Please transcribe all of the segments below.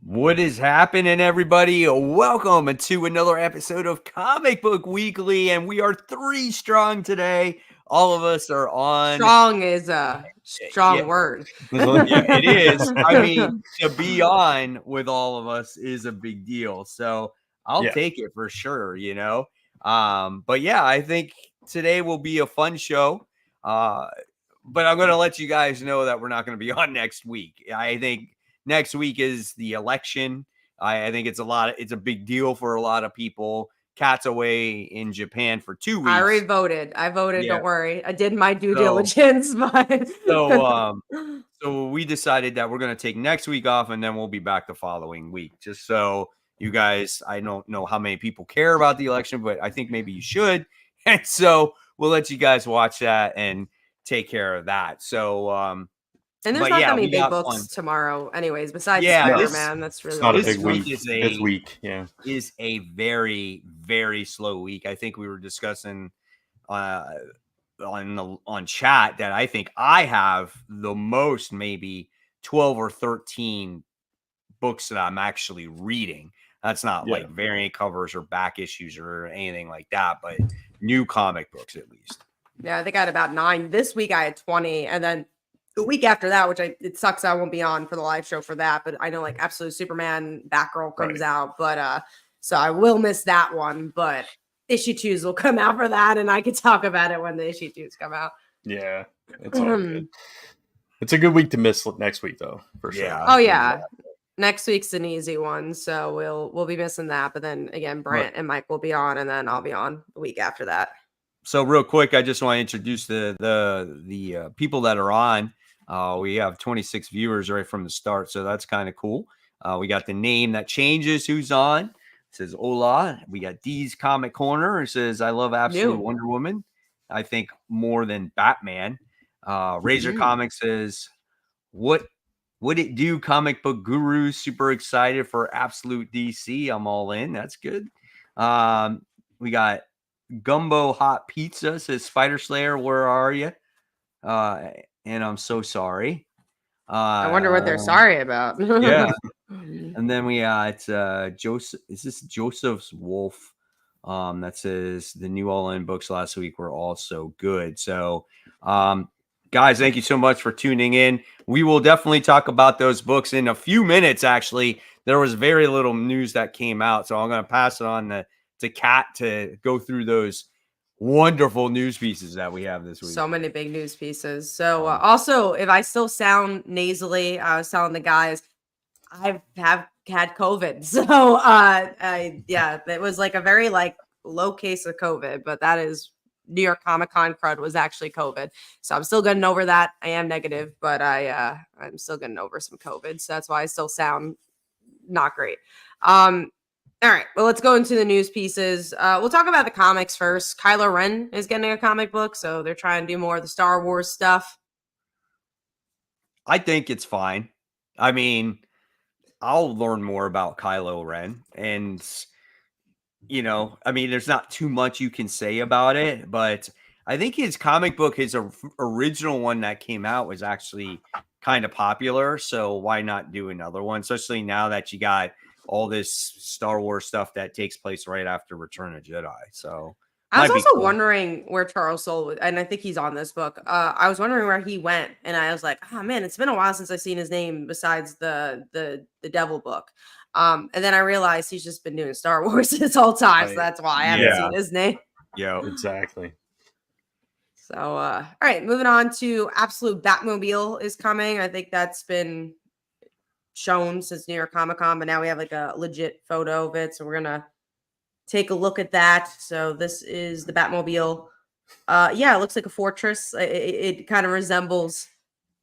What is happening, everybody? Welcome to another episode of Comic Book Weekly, and we are 3 strong today. All of us are on. Strong is a strong word. Yeah, it is. I mean, to be on with all of us is a big deal. So I'll take it for sure, But yeah, I think today will be a fun show. But I'm going to let you guys know that we're not going to be on next week. I think next week is the election. I think it's a big deal for a lot of people. Cat's away in Japan for 2 weeks. I already voted. I voted. Yeah. Don't worry. I did my due diligence. But so we decided that we're going to take next week off, and then we'll be back the following week. Just so you guys, I don't know how many people care about the election, but I think maybe you should. And so we'll let you guys watch that and take care of that. So, and there's not that many big books tomorrow, anyways. Besides Spider-Man, that's really not a big week. This week, is a very, very slow week. I think we were discussing on chat that I think I have the most, maybe 12 or 13 books that I'm actually reading. That's not like variant covers or back issues or anything like that, but new comic books at least. Yeah, I think I had about 9. This week I had 20, and then the week after that, which it sucks I won't be on for the live show for that, but I know like Absolute Superman, Batgirl comes out, but so I will miss that one, but issue 2s will come out for that, and I can talk about it when the issue 2s come out. Yeah, it's all good. It's a good week to miss next week, though, for sure. Oh yeah, next week's an easy one, so we'll be missing that. But then again, Brant and Mike will be on, and then I'll be on the week after that. So real quick, I just want to introduce the people that are on. We have 26 viewers right from the start, so that's kind of cool. We got the name that changes who's on. It says Ola. We got D's Comic Corner. It says I love Absolute Wonder Woman. I think more than Batman. Razor Comics says what would it do? Comic book guru, super excited for Absolute DC. I'm all in. That's good. We got Gumbo Hot Pizza says Spider Slayer, where are you? And I'm so sorry. I wonder what they're sorry about. Yeah. And then we got Joseph. Is this Joseph's Wolf? That says the new all-in books last week were also good. So guys, thank you so much for tuning in. We will definitely talk about those books in a few minutes. Actually, there was very little news that came out, so I'm going to pass it on to Kat to go through those wonderful news pieces that we have this week. So many big news pieces. So also, if I still sound nasally, I was telling the guys I have had COVID. So it was like a very low case of COVID, but that is New York Comic Con crud was actually COVID. So I'm still getting over that. I am negative, but I'm still getting over some COVID. So that's why I still sound not great. All right, well, let's go into the news pieces. We'll talk about the comics first. Kylo Ren is getting a comic book, so they're trying to do more of the Star Wars stuff. I think it's fine. I mean, I'll learn more about Kylo Ren, and, there's not too much you can say about it, but I think his comic book, his original one that came out was actually kind of popular, so why not do another one, especially now that you got all this Star Wars stuff that takes place right after Return of Jedi. So I was also wondering where Charles Soule was, and I think he's on this book. I was wondering where he went, and I was like, oh man, it's been a while since I've seen his name besides the Devil book. And then I realized he's just been doing Star Wars this whole time, so that's why I haven't seen his name. Yeah, exactly. So all right, moving on to Absolute Batmobile is coming. I think that's been shown since New York Comic Con, but now we have like a legit photo of it, so we're gonna take a look at that. So this is the Batmobile. It looks like a fortress. It kind of resembles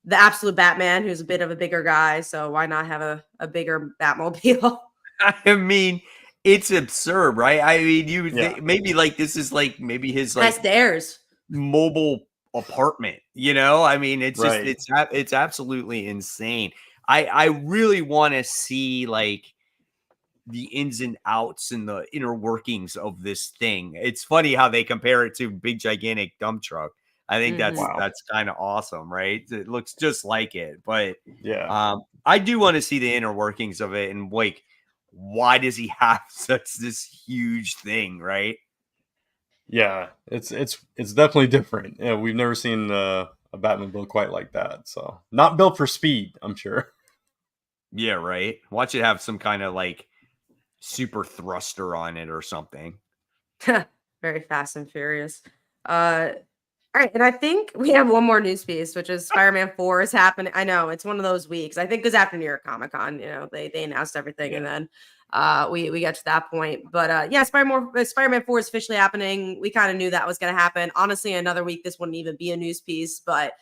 the Absolute Batman, who's a bit of a bigger guy, so why not have a bigger Batmobile? I mean, it's absurd, right? I mean, maybe this is maybe his that's theirs mobile apartment, I mean, it's just it's absolutely insane. I really want to see the ins and outs and the inner workings of this thing. It's funny how they compare it to big gigantic dump truck. I think Wow. that's kind of awesome, right? It looks just like it, but Yeah. I do want to see the inner workings of it and like, why does he have such this huge thing, right? Yeah. It's definitely different. Yeah, we've never seen a Batmobile quite like that. So not built for speed, I'm sure. Yeah, right. Watch it have some kind of like super thruster on it or something. Very Fast and Furious. All right, and I think we have one more news piece, which is Spider-Man 4 is happening. I know it's one of those weeks. I think because after New York Comic Con, they announced everything, and then we got to that point. But yeah, Spider-Man 4 is officially happening. We kind of knew that was going to happen. Honestly, another week this wouldn't even be a news piece, but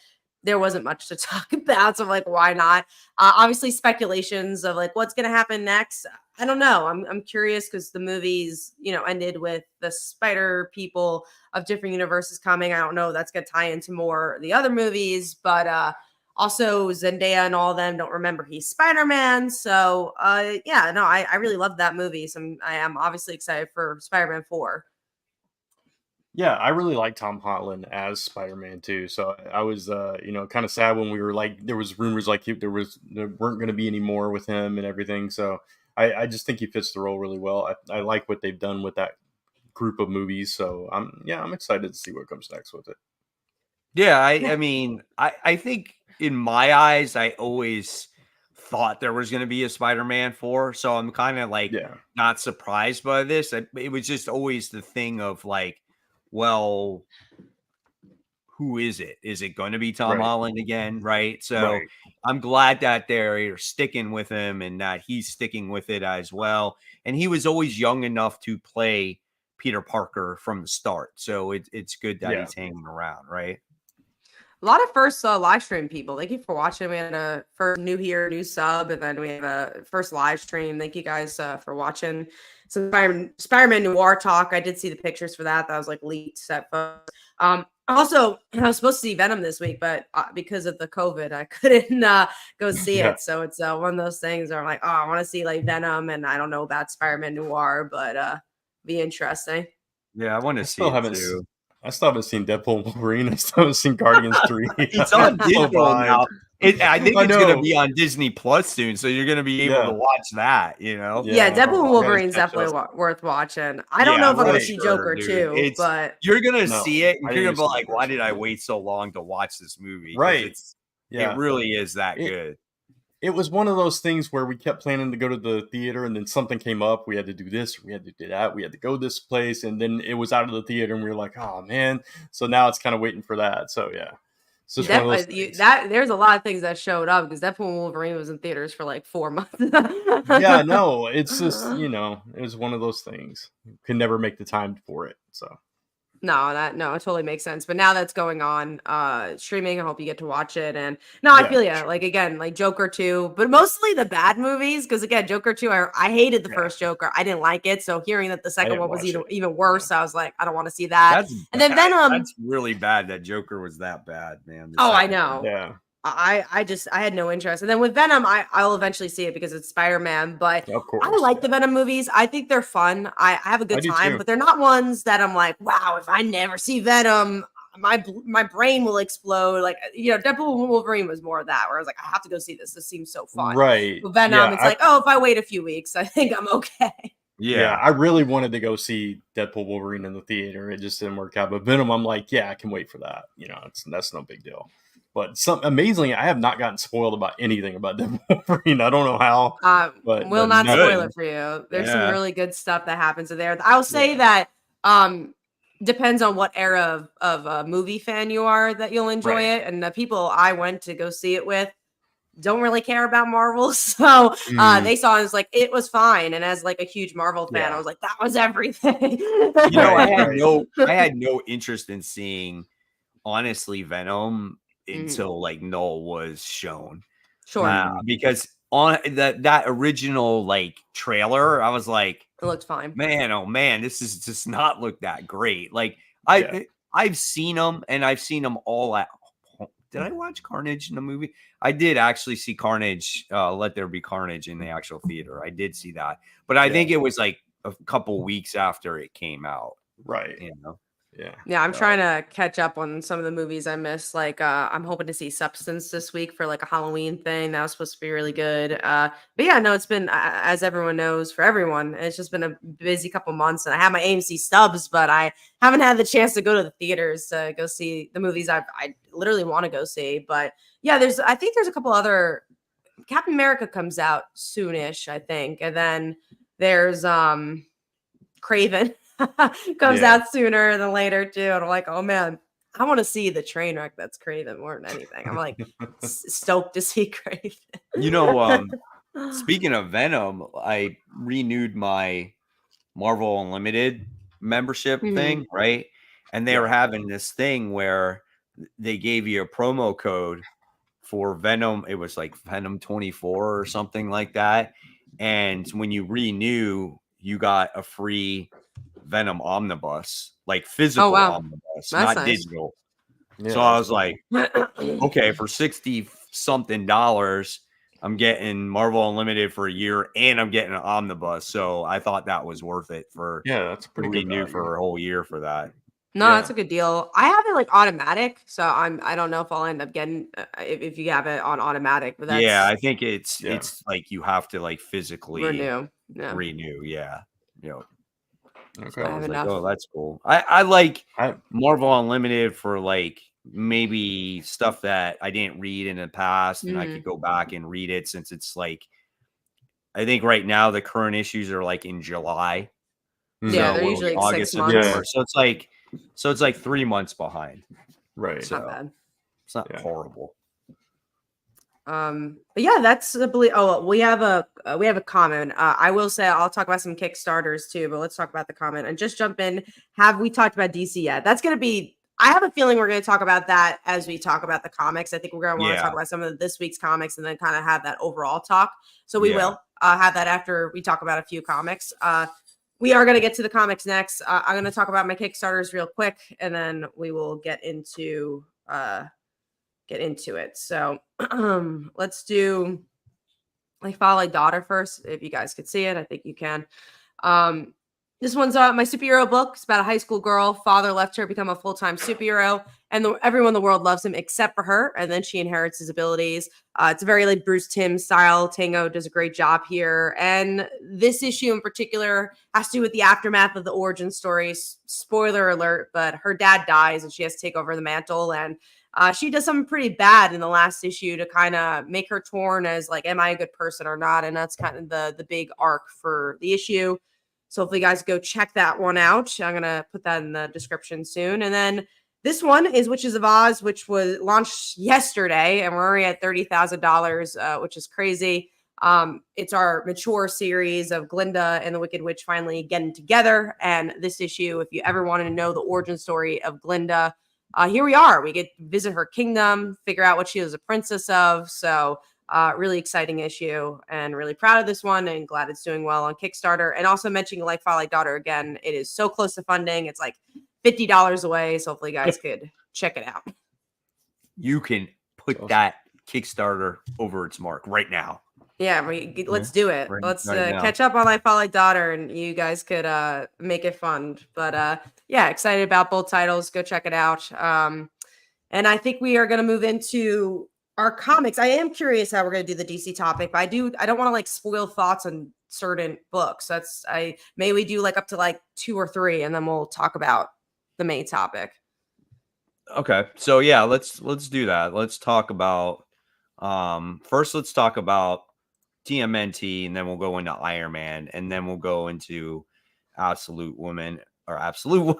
there wasn't much to talk about. So I'm like, why not? Obviously, speculations of like what's going to happen next. I don't know. I'm curious because the movies, ended with the Spider people of different universes coming. I don't know. That's going to tie into more of the other movies, but also Zendaya and all of them don't remember he's Spider-Man. So yeah, no, I really loved that movie. So I am obviously excited for Spider-Man 4. Yeah, I really like Tom Holland as Spider-Man too. So I was, kind of sad when we were like, there was rumors like there weren't going to be any more with him and everything. So I just think he fits the role really well. I like what they've done with that group of movies. So I'm excited to see what comes next with it. Yeah, I mean, I think in my eyes, I always thought there was going to be a Spider-Man 4, so I'm kind of like Yeah, not surprised by this. It was just always the thing of like, well, who is it? Is it going to be Tom right, Holland again? Right. So right. I'm glad that they're sticking with him and that he's sticking with it as well. And he was always young enough to play Peter Parker from the start. So it's good that Yeah, he's hanging around. Right. A lot of first live stream people. Thank you for watching. We had a first new sub, and then we have a first live stream. Thank you guys for watching. So Spider-Man Noir talk. I did see the pictures for that. That was like leaked set photos. Also, I was supposed to see Venom this week, but because of the COVID, I couldn't go see yeah. it. So it's one of those things where I'm like, oh, I want to see like Venom, and I don't know about Spider-Man Noir, but be interesting. Yeah, I want I to see still it haven't. too. I still haven't seen Deadpool and Wolverine. I still haven't seen Guardians 3. It's I'm on so digital behind. now. I think I it's going to know. be on Disney Plus soon, so you're going to be able to Yeah, watch that. You know. Yeah, yeah. Deadpool and I gotta Wolverine is catch definitely up. worth watching. I don't know Yeah, if I'm for gonna Right. see sure, Joker dude. too, but You're gonna No, see it, and I you're didn't gonna be see like, the "Why first did one. I wait so long to watch this movie?" Because Right. it Yeah. really is that It good. it was one of those things where we kept planning to go to the theater, and then something came up. We had to do this, we had to do that, we had to go this place, and then it was out of the theater, and we were like, "Oh man!" So now it's kind of waiting for that. So yeah, it's just one of those things. there's a lot of things that showed up because Deadpool and Wolverine was in theaters for like 4 months. Yeah, no, it's just it was one of those things. Could never make the time for it. So No, it totally makes sense. But now that's going on streaming. I hope you get to watch it. And no, I yeah, feel you. sure. Like again, like Joker 2, but mostly the bad movies. Because again, Joker 2, I hated the Yeah, first Joker. I didn't like it. So hearing that the I second didn't one was watch it. even Yeah. worse, I was like, I don't want to see that. That's And then bad. Venom. That's really bad. That Joker was that bad, man. The Oh, I second one. know. Yeah, I had no interest. And then with Venom, I'll eventually see it because it's Spider-Man. But of I course. like Yeah, the Venom movies. I think they're fun. I have a I good do time, too. but they're not ones that I'm like, wow, if I never see Venom, my brain will explode. Like, Deadpool and Wolverine was more of that, where I was like, I have to go see this. This seems so fun. Right. With Venom, Yeah. it's like, oh, if I wait a few weeks, I think I'm okay. Yeah, Yeah. I really wanted to go see Deadpool Wolverine in the theater. It just didn't work out. But Venom, I'm like, yeah, I can wait for that. That's no big deal. But amazingly, I have not gotten spoiled about anything about Deadpool Wolverine. I don't know how, Will but not spoil nothing. it for you. There's some Yeah. really good stuff that happens in there. I'll say Yeah. that depends on what era of a movie fan you are that you'll enjoy Right. it. And the people I went to go see it with don't really care about Marvel. So Mm, they saw it as like it was fine. And as like a huge Marvel fan, I yeah. was like, that was everything. Right. Right. I had no interest in seeing honestly Venom Mhm. until like Null was shown. Sure. Because on that original like trailer, I was like, It looked fine. man, oh man, this is just not look that great. Like Yeah. I've seen them and I've seen them all at home. Did I watch Carnage in the movie? I did actually see Carnage, Let There Be Carnage in the actual theater. I did see that. But I Yeah. think it was like a couple weeks after it came out, Right. you know. Yeah, I'm trying to catch up on some of the movies I missed. Like, I'm hoping to see Substance this week for like a Halloween thing. That was supposed to be really good. But yeah, no, it's been, as everyone knows, for everyone, it's just been a busy couple months. And I have my AMC stubs, but I haven't had the chance to go to the theaters to go see the movies I literally want to go see. But yeah, I think there's a couple other. Captain America comes out soonish, I think, and then there's Craven. Comes out sooner than later too, and I'm like, oh man, I want to see the train wreck that's Craven more than anything. I'm like stoked to see Craven. You know, speaking of Venom, I renewed my Marvel Unlimited membership thing, right? And they were having this thing where they gave you a promo code for Venom. It was like Venom 24 or something like that. And when you renew, you got a free Venom omnibus, like physical omnibus, that's not nice. Digital. So I was like, okay, for $60 something, I'm getting Marvel Unlimited for a year and I'm getting an omnibus. So I thought that was worth it for that's pretty good renew for a whole year for that. No, that's a good deal. I have it like automatic, so I don't know if I'll end up getting if you have it on automatic. But that's I think it's like you have to like physically renew. Yeah. You know. Okay. So I was like, oh, that's cool. I like Marvel Unlimited for like maybe stuff that I didn't read in the past and I could go back and read it, since it's like, I think right now the current issues are like in July. Yeah, they're usually like August, 6 months. September. So it's like 3 months behind. Right. So not bad. It's not horrible. But yeah, that's we have a comment. I will say I'll talk about some Kickstarters too, but let's talk about the comment and just jump in. Have we talked about DC yet? That's gonna be, I have a feeling we're going to talk about that as we talk about the comics. I think we're going to want to talk about some of this week's comics and then kind of have that overall talk. So we will have that after we talk about a few comics. We are going to get to the comics next. I'm going to talk about my Kickstarters real quick, and then we will get into it. So let's do like Follow Like Daughter first. If you guys could see it, I think you can. This one's my superhero book. It's about a high school girl. Father left her to become a full-time superhero, and everyone in the world loves him except for her. And then she inherits his abilities. It's a very like Bruce Timm style. Tango does a great job here. And this issue in particular has to do with the aftermath of the origin story. Spoiler alert, but her dad dies and she has to take over the mantle. And she does something pretty bad in the last issue to kind of make her torn as like, am I a good person or not? And that's kind of the big arc for the issue. So hopefully you guys go check that one out. I'm going to put that in the description soon. And then this one is Witches of Oz, which was launched yesterday, and we're already at $30,000, which is crazy. It's our mature series of Glinda and the Wicked Witch finally getting together. And this issue, if you ever wanted to know the origin story of Glinda, here we are. We get to visit her kingdom, figure out what she was a princess of. So really exciting issue, and really proud of this one and glad it's doing well on Kickstarter. And also mentioning Like Follow Like Daughter again, it is so close to funding. It's like $50 away. So hopefully you guys could check it out. You can put that Kickstarter over its mark right now. Yeah, let's do it. Let's catch up on Like Follow Like Daughter, and you guys could make it fun. But yeah, excited about both titles. Go check it out. And I think we are going to move into our comics. I am curious how we're going to do the DC topic, but I don't want to like spoil thoughts on certain books. May we do like up to like 2 or 3, and then we'll talk about the main topic. Okay. So yeah, let's do that. Let's talk about first let's talk about TMNT, and then we'll go into Iron Man, and then we'll go into Absolute Woman. Absolute Woman.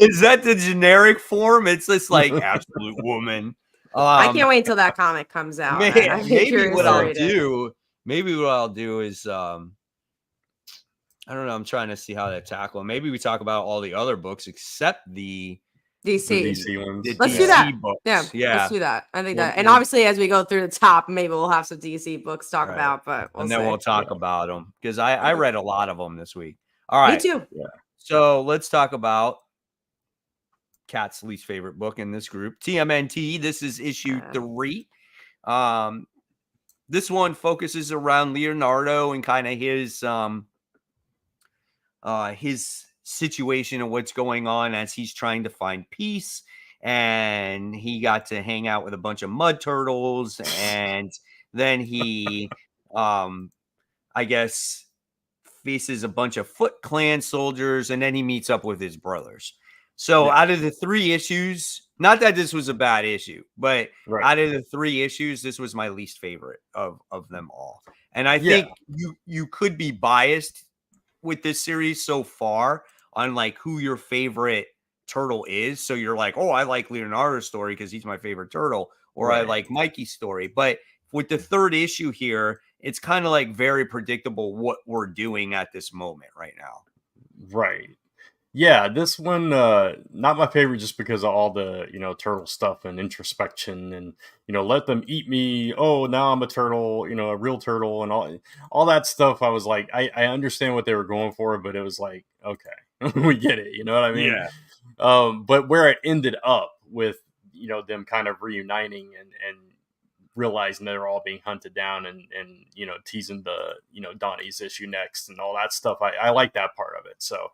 Is that the generic form? It's just like Absolute Woman. I can't wait until that comic comes out. Maybe what I'll do is I don't know. I'm trying to see how to tackle it. Maybe we talk about all the other books except the DC ones. Let's do that. Books. Yeah, let's do that. I think that, and obviously as we go through the top, maybe we'll have some DC books to talk about. But we'll talk about them, because I read a lot of them this week. All right, me too. Yeah. So let's talk about Kat's least favorite book in this group, TMNT. This is issue 3. This one focuses around Leonardo and kind of his his situation and what's going on as he's trying to find peace. And he got to hang out with a bunch of mud turtles, and then he, I guess, faces a bunch of Foot Clan soldiers, and then he meets up with his brothers. So out of the 3 issues, not that this was a bad issue, but out of the 3 issues, this was my least favorite of them all. And I think you could be biased with this series so far on like who your favorite turtle is. So you're like, oh, I like Leonardo's story because he's my favorite turtle, or I like Mikey's story. But with the 3rd issue here, it's kind of like very predictable what we're doing at this moment right now. Right. Yeah, this one, not my favorite just because of all the, turtle stuff and introspection and, let them eat me. Oh, now I'm a turtle, a real turtle, and all that stuff. I was like, I understand what they were going for, but it was like, okay, we get it. You know what I mean? Yeah. But where it ended up with, them kind of reuniting and realizing they're all being hunted down and teasing the, Donnie's issue next and all that stuff. I like that part of it. So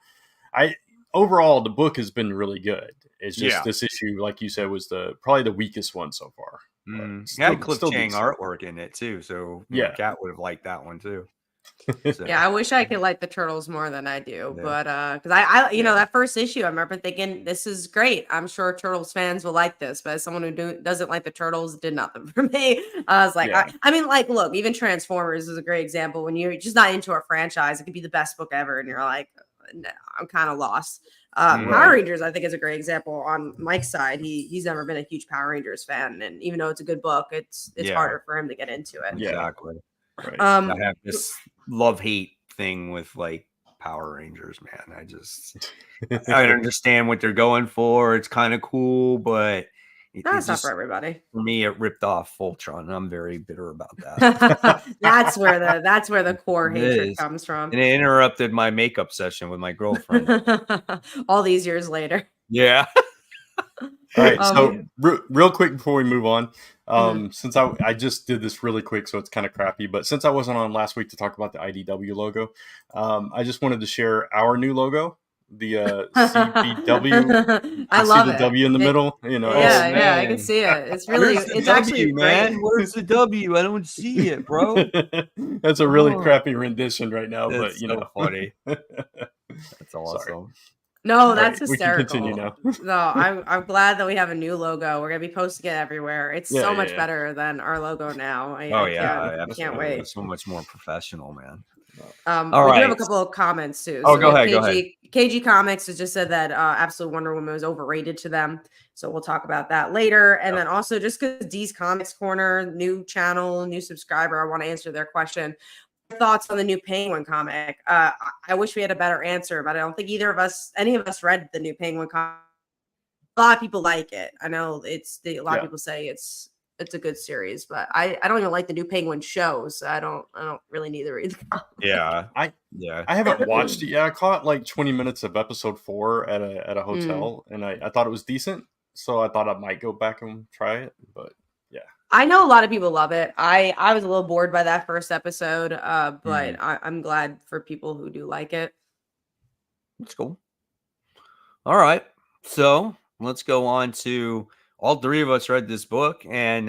overall, the book has been really good. It's just this issue, like you said, was probably the weakest one so far. Had Cliff Chang artwork in it too, so Kat would have liked that one too. So. Yeah, I wish I could like the turtles more than I do, but because I that first issue, I remember thinking this is great. I'm sure Turtles fans will like this, but as someone who doesn't like the Turtles, it did nothing for me. I was like, I mean, like, look, even Transformers is a great example. When you're just not into a franchise, it could be the best book ever, and you're like, no, I'm kind of lost. Power Rangers, I think, is a great example. On Mike's side, he's never been a huge Power Rangers fan, and even though it's a good book, it's harder for him to get into it. Exactly. Right. I have this love-hate thing with like Power Rangers, man. I understand what they're going for. It's kind of cool, but that's not for everybody. For me, it ripped off Voltron, and I'm very bitter about that. that's where the core hatred comes from. And it interrupted my makeup session with my girlfriend. All these years later. Yeah. All right. So real quick before we move on, since I just did this really quick, so it's kind of crappy, but since I wasn't on last week to talk about the IDW logo, I just wanted to share our new logo. The CBW. I love the it. W in the middle. Yeah, I can see it. It's really, it's actually man. great. Where's the W? I don't see it, bro. That's a really crappy rendition right now, but so funny. That's awesome. Sorry. No, that's hysterical. We can continue now. No, I'm glad that we have a new logo. We're gonna be posting it everywhere. It's so much better than our logo now. I can't wait. It's so much more professional, man. We do have a couple of comments too. Oh, go ahead. KG Comics has just said that Absolute Wonder Woman was overrated to them. So we'll talk about that later. And then also just because D's Comics Corner, new channel, new subscriber, I want to answer their question. Thoughts on the new Penguin comic? I wish we had a better answer, but I don't think any of us read the new Penguin comic. A lot of people like it. I know a lot of people say it's a good series, but I don't even like the new Penguin show, so I don't really need to read the comic. I haven't watched it yet. I caught like 20 minutes of episode 4 at a hotel, and I thought it was decent, so I thought I might go back and try it, but I know a lot of people love it. I was a little bored by that first episode, but I'm glad for people who do like it. That's cool. All right, so let's go on to all 3 of us read this book, and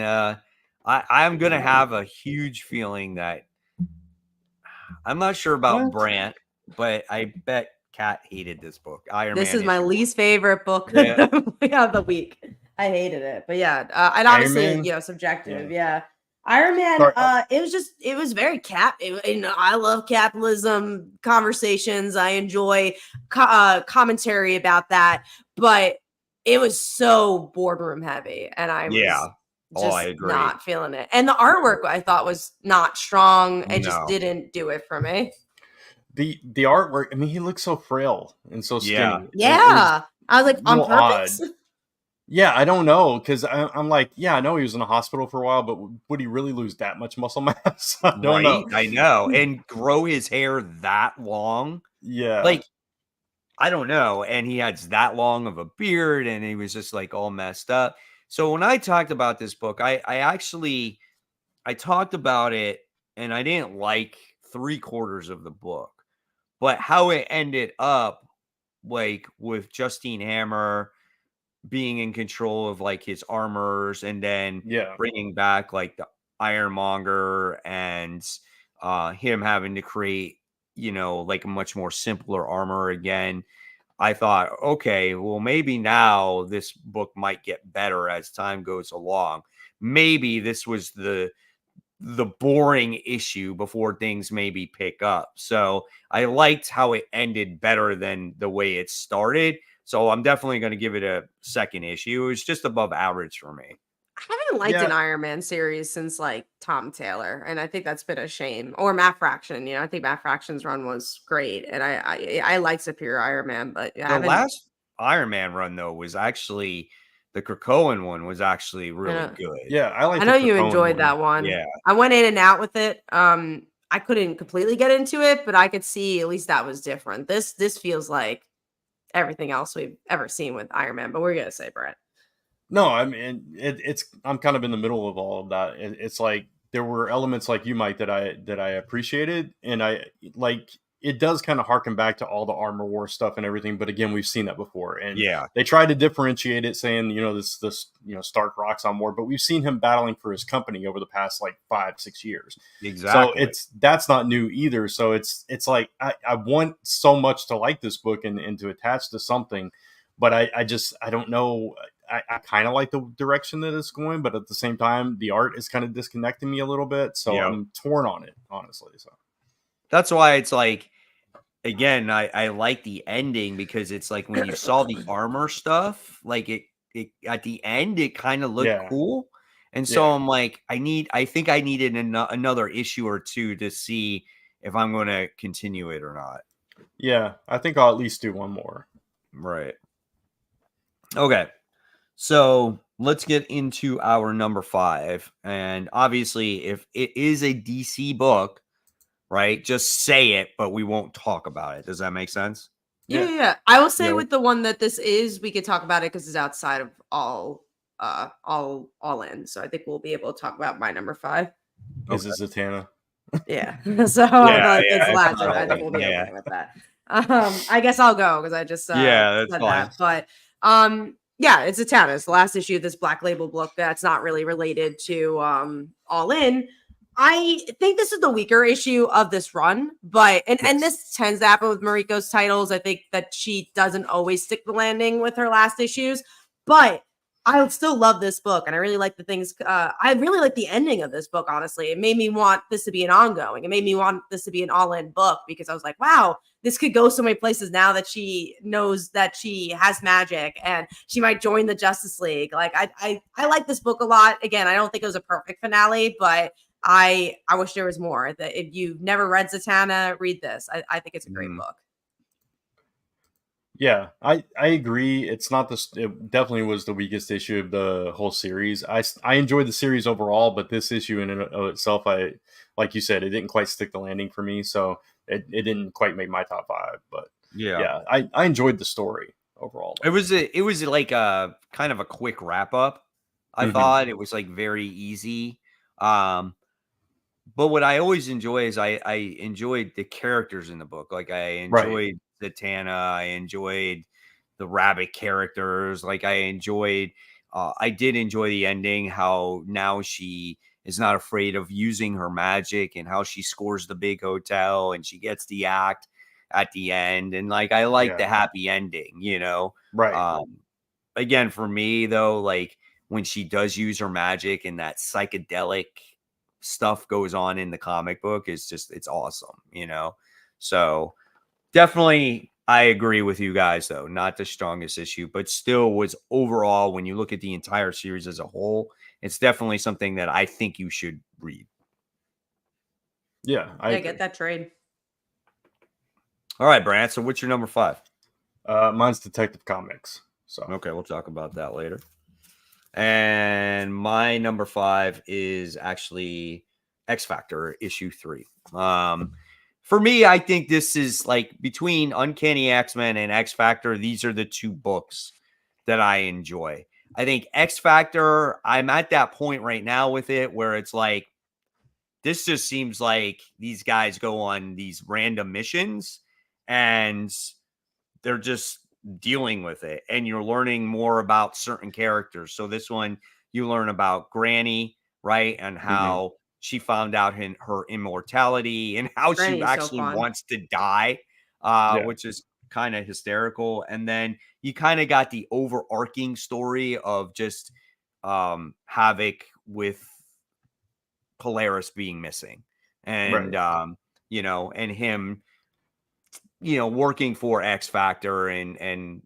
I'm gonna have a huge feeling that I'm not sure about Brant, but I bet Kat hated this book. This is my least favorite book of the week. I hated it, but and obviously, subjective. Yeah. Iron Man. It was very I love capitalism conversations. I enjoy commentary about that, but it was so boardroom heavy, and I was not feeling it. And the artwork I thought was not strong. It just didn't do it for me. The artwork. I mean, he looks so frail and so skinny. Yeah. I was like, on purpose. Odd. Yeah, I don't know, because I'm like, I know he was in the hospital for a while, but would he really lose that much muscle mass? I don't know. I know. And grow his hair that long. Yeah. Like, I don't know. And he has that long of a beard, and he was just like all messed up. So when I talked about this book, I talked about it, and I didn't like 3/4 of the book. but how it ended up, like with Justine Hammer being in control of like his armors, and then Yeah. bringing back like the Ironmonger, and him having to create, like a much more simpler armor again. I thought, okay, well, maybe now this book might get better as time goes along. Maybe this was the boring issue before things maybe pick up. So I liked how it ended better than the way it started. So I'm definitely going to give it a second issue. It was just above average for me. I haven't liked an Yeah. Iron Man series since like Tom Taylor, and I think that's been a shame. Or Matt Fraction, I think Matt Fraction's run was great, and I like Superior Iron Man, but I The haven't. last Iron Man run, though, was actually the Krakoan one was actually I really know, good. Yeah, I like I the know you Krakoan enjoyed one. that one. Yeah. I went in and out with it. I couldn't completely get into it, but I could see at least that was different. This feels like everything else we've ever seen with Iron Man. But we're gonna say, Brett. No, I mean it's I'm kind of in the middle of all of that. It's like there were elements like you, Mike, that I appreciated, and I like it does kind of harken back to all the Armor War stuff and everything. But again, we've seen that before, and Yeah. they tried to differentiate it, saying this Stark rocks on war, but we've seen him battling for his company over the past like 5-6 years. Exactly. So that's not new either. So it's like I want so much to like this book and to attach to something, but I don't know. I kind of like the direction that it's going, but at the same time, the art is kind of disconnecting me a little bit. So Yep. I'm torn on it, honestly. So That's why it's like, again, I like the ending, because it's like when you saw the armor stuff, like it at the end, it kind of looked Yeah. cool. And so I'm like, I think I needed another issue or two to see if I'm going to continue it or not. Yeah, I think I'll at least do one more. Right. Okay. So let's get into our number 5. And obviously, if it is a DC book, right, just say it, but we won't talk about it. Does that make sense? Yeah. I will say Yeah. with the one that this is, we could talk about it because it's outside of all in. So I think we'll be able to talk about my number 5. Is it Zatanna? Yeah. So it's last. I think we'll be okay with that. I guess I'll go because I just that's said fine. that. But yeah, it's Zatanna. It's the last issue of this Black Label book that's not really related to All In. I think this is the weaker issue of this run, but and this tends to happen with Mariko's titles. I think that she doesn't always stick the landing with her last issues, but I still love this book, and I really like the things. I really like the ending of this book. Honestly, it made me want this to be an ongoing. It made me want this to be an all-in book because I was like, wow, this could go so many places now that she knows that she has magic and she might join the Justice League. Like I like this book a lot. Again, I don't think it was a perfect finale, but I wish there was more. That if you've never read Zatanna, read this. I think it's a great book. Yeah, I agree. It's not this. It definitely was the weakest issue of the whole series. I enjoyed the series overall, but this issue in and of itself, like you said, it didn't quite stick the landing for me. So it didn't quite make my top 5. But yeah, I enjoyed the story overall. It was like a kind of a quick wrap up. I thought it was like very easy. But what I always enjoy is I enjoyed the characters in the book. Like I enjoyed Zatanna. I enjoyed the rabbit characters. Like I did enjoy the ending, how now she is not afraid of using her magic, and how she scores the big hotel and she gets the act at the end. And like, I like the happy ending, Again, for me though, like when she does use her magic and that psychedelic stuff goes on in the comic book, it's awesome, So definitely I agree with you guys though. Not the strongest issue, but still was overall, when you look at the entire series as a whole, it's definitely something that I think you should read. Yeah, I get that trade. All right, Brant. So what's your number 5? Mine's Detective Comics. So okay, we'll talk about that later. And my number 5 is actually X Factor issue 3. For me, I think this is like between Uncanny X-Men and X Factor. These are the 2 books that I enjoy. I think X Factor, I'm at that point right now with it where it's like, this just seems like these guys go on these random missions and they're just dealing with it, and you're learning more about certain characters. So this one, you learn about Granny, right, and how she found out her immortality and how she Granny's so actually fun. wants to die, which is kind of hysterical. And then you kind of got the overarching story of just Havoc with Polaris being missing, and you know, and him, you know, working for X Factor and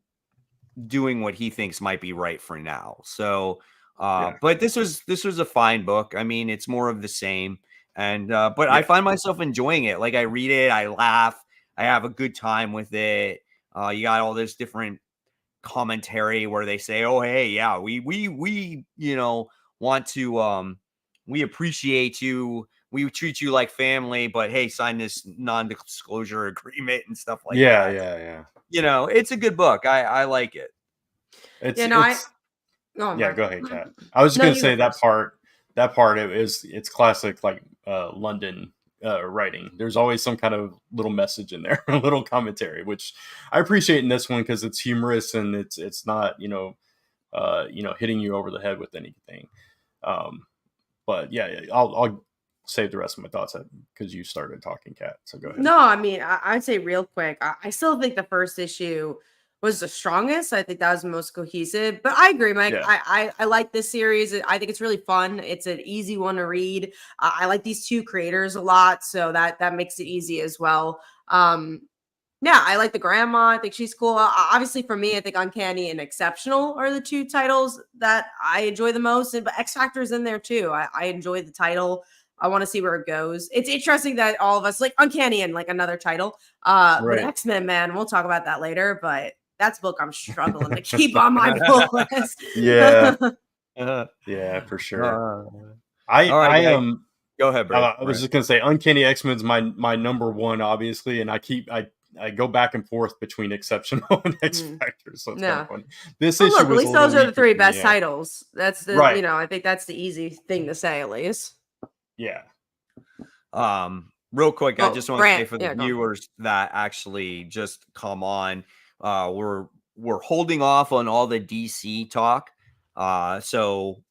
doing what he thinks might be right for now. So but this was a fine book. I mean, it's more of the same. And but I find myself enjoying it. Like, I read it, I laugh, I have a good time with it. You got all this different commentary where they say, "Oh, hey, yeah, we you know, want to we appreciate you. We treat you like family, but hey, sign this non-disclosure agreement," and stuff like that. Yeah. You know, it's a good book. I like it. It's You know, it's oh, yeah. my- Go ahead, Kat. I was just No, gonna you go say that first. part. It's classic, like London writing. There's always some kind of little message in there, a little commentary, which I appreciate in this one because it's humorous and it's not hitting you over the head with anything. But yeah, I'll save the rest of my thoughts because you started talking, Kat. So go ahead. No, I mean, I'd say real quick, I still think the first issue was the strongest. I think that was the most cohesive. But I agree, Mike. Yeah. I like this series. I think it's really fun. It's an easy one to read. I like these two creators a lot, so that makes it easy as well. Yeah, I like the grandma. I think she's cool. Obviously, for me, I think Uncanny and Exceptional are the two titles that I enjoy the most. But X Factor is in there too. I enjoy the title. I want to see where it goes. It's interesting that all of us like Uncanny and like another title. But Right. X-Men, man, we'll talk about that later. But that's a book I'm struggling to keep on my pull list. Yeah. Yeah, for sure. all right, I guys. am. Go ahead, Brad. I was just gonna say, Uncanny X-Men's my number one, obviously, and I go back and forth between Exceptional and X Factor, so it's kind of funny. This issue look, at was least a little those are the weaker three for me, best yeah. titles. That's the Right. you know, I think that's the easy thing to say at least. Yeah. Real quick, I just want to say Grant, for the viewers that actually just come on, we're holding off on all the DC talk. So,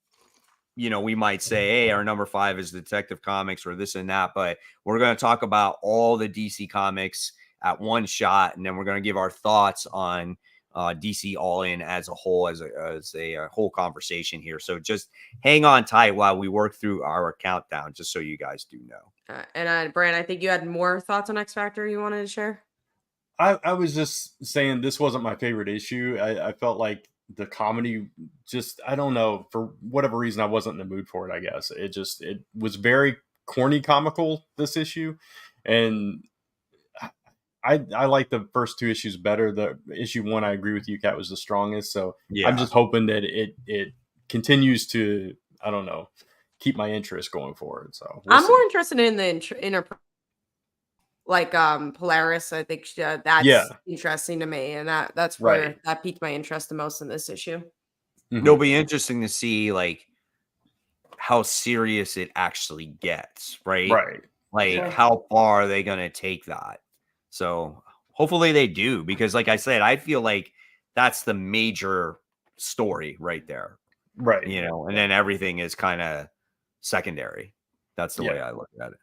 you know, we might say, hey, our number 5 is Detective Comics or this and that, but we're going to talk about all the DC comics at one shot, and then we're going to give our thoughts on DC All In as a whole, as a whole conversation here. So just hang on tight while we work through our countdown, just so you guys do know. And Brand, I think you had more thoughts on X Factor you wanted to share. I was just saying this wasn't my favorite issue. I felt like the comedy just, I don't know, for whatever reason, I wasn't in the mood for it. I guess it was very corny comical, this issue, and I like the first 2 issues better. The issue 1, I agree with you, Kat, was the strongest. So yeah. I'm just hoping that it continues to, I don't know, keep my interest going forward. So I'm more interested in the inner, like Polaris. I think that's interesting to me, and that's where that piqued my interest the most in this issue. It'll be interesting to see like how serious it actually gets, right? Like how far are they gonna take that? So hopefully they do, because like I said, I feel like that's the major story right there. Right. You know, and then everything is kind of secondary. That's the way I look at it.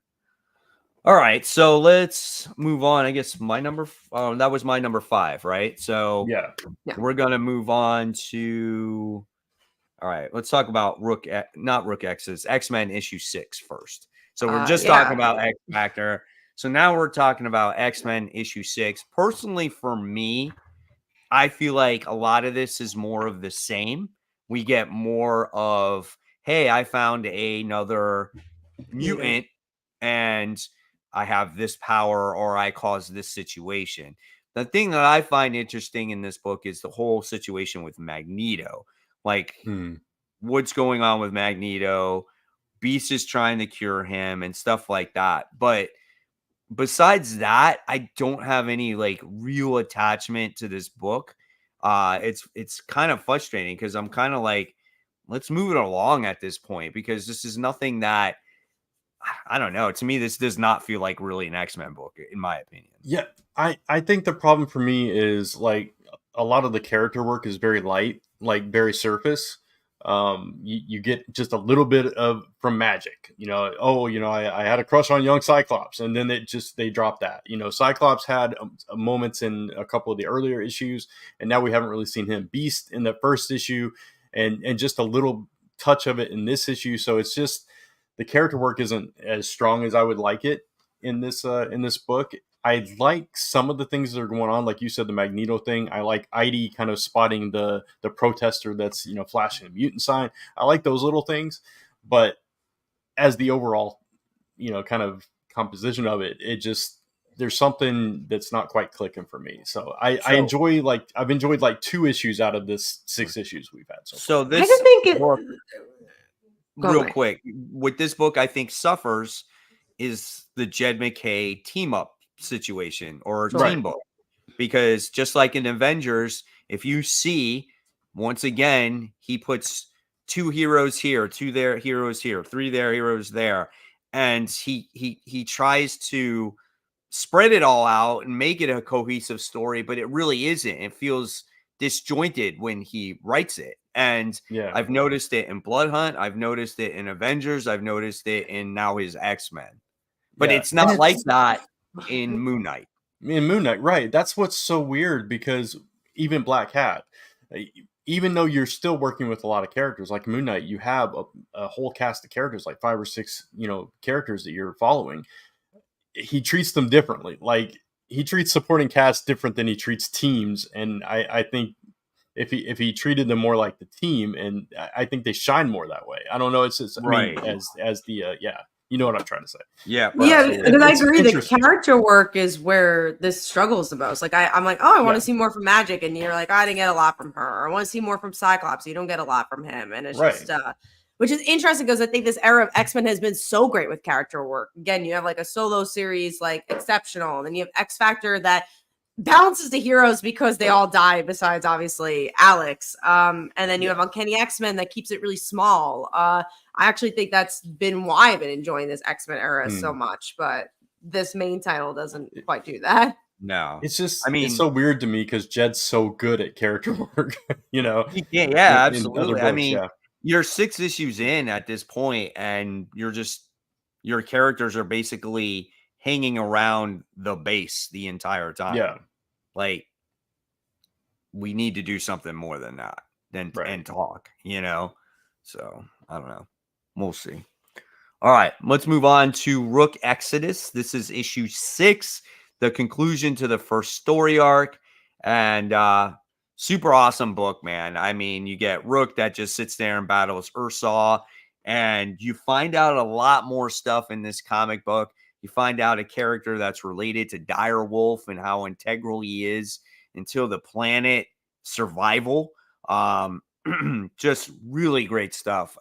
All right, so let's move on. I guess that was my number 5, right? So we're gonna move on to. All right, let's talk about not Rook X's X-Men issue 6 first. So we're just talking about X Factor. So now we're talking about X-Men issue 6. Personally, for me, I feel like a lot of this is more of the same. We get more of, hey, I found another mutant and I have this power, or I caused this situation. The thing that I find interesting in this book is the whole situation with Magneto. Like, what's going on with Magneto? Beast is trying to cure him and stuff like that. But besides that, I don't have any like real attachment to this book. It's kind of frustrating because I'm kind of like, let's move it along at this point, because this is nothing that I don't know. To me, this does not feel like really an X-Men book, in my opinion. Yeah, I think the problem for me is like a lot of the character work is very light, like very surface. You get just a little bit of from magic, oh, I had a crush on young Cyclops, and then they dropped that. Cyclops had moments in a couple of the earlier issues, and now we haven't really seen him. Beast in the first issue, and just a little touch of it in this issue. So it's just the character work isn't as strong as I would like it in this book. I like some of the things that are going on, like you said, the Magneto thing. I like Idy kind of spotting the protester that's flashing a mutant sign. I like those little things, but as the overall kind of composition of it, there's something that's not quite clicking for me. So I've enjoyed like 2 issues out of this 6 issues we've had. So I this can think it. book, Go real away. quick, with this book, I think suffers is the Jed McKay team up situation or team book, because just like in Avengers, if you see, once again, he puts 2 heroes here, 2 there heroes here, 3 there heroes there, and he tries to spread it all out and make it a cohesive story, but it really isn't. It feels disjointed when he writes it. And I've noticed it in Blood Hunt, I've noticed it in Avengers, I've noticed it in now his X-Men. But it's not like that in Moon Knight. In Moon Knight, right. That's what's so weird, because even Black Hat, even though you're still working with a lot of characters, like Moon Knight, you have a whole cast of characters, like 5 or 6, characters that you're following. He treats them differently. Like, he treats supporting cast different than he treats teams. And I think if he treated them more like the team, and I think they shine more that way. I don't know. It's just, right. I mean, as the, you know what I'm trying to say. Yeah, because I agree. The character work is where this struggles the most. Like I'm like, oh, I want to see more from Magic, and you're like, oh, I didn't get a lot from her. Or I want to see more from Cyclops. You don't get a lot from him, and it's just, which is interesting, because I think this era of X-Men has been so great with character work. Again, you have like a solo series, like exceptional, and then you have X Factor that balances the heroes because they all die, besides obviously Alex. And then you have Uncanny X-Men that keeps it really small. I actually think that's been why I've been enjoying this X-Men era so much, but this main title doesn't quite do that. No, it's just, it's so weird to me, because Jed's so good at character work, absolutely. Books, I mean, you're 6 issues in at this point, and your characters are basically hanging around the base the entire time. Yeah. Like, we need to do something more than that and talk, So I don't know. We'll see. All right, let's move on to Rook Exodus. This is issue 6, the conclusion to the first story arc, and super awesome book, man. I mean, you get Rook that just sits there and battles Ursaw, and you find out a lot more stuff in this comic book. You find out a character that's related to Direwolf and how integral he is until the planet survival. Just really great stuff.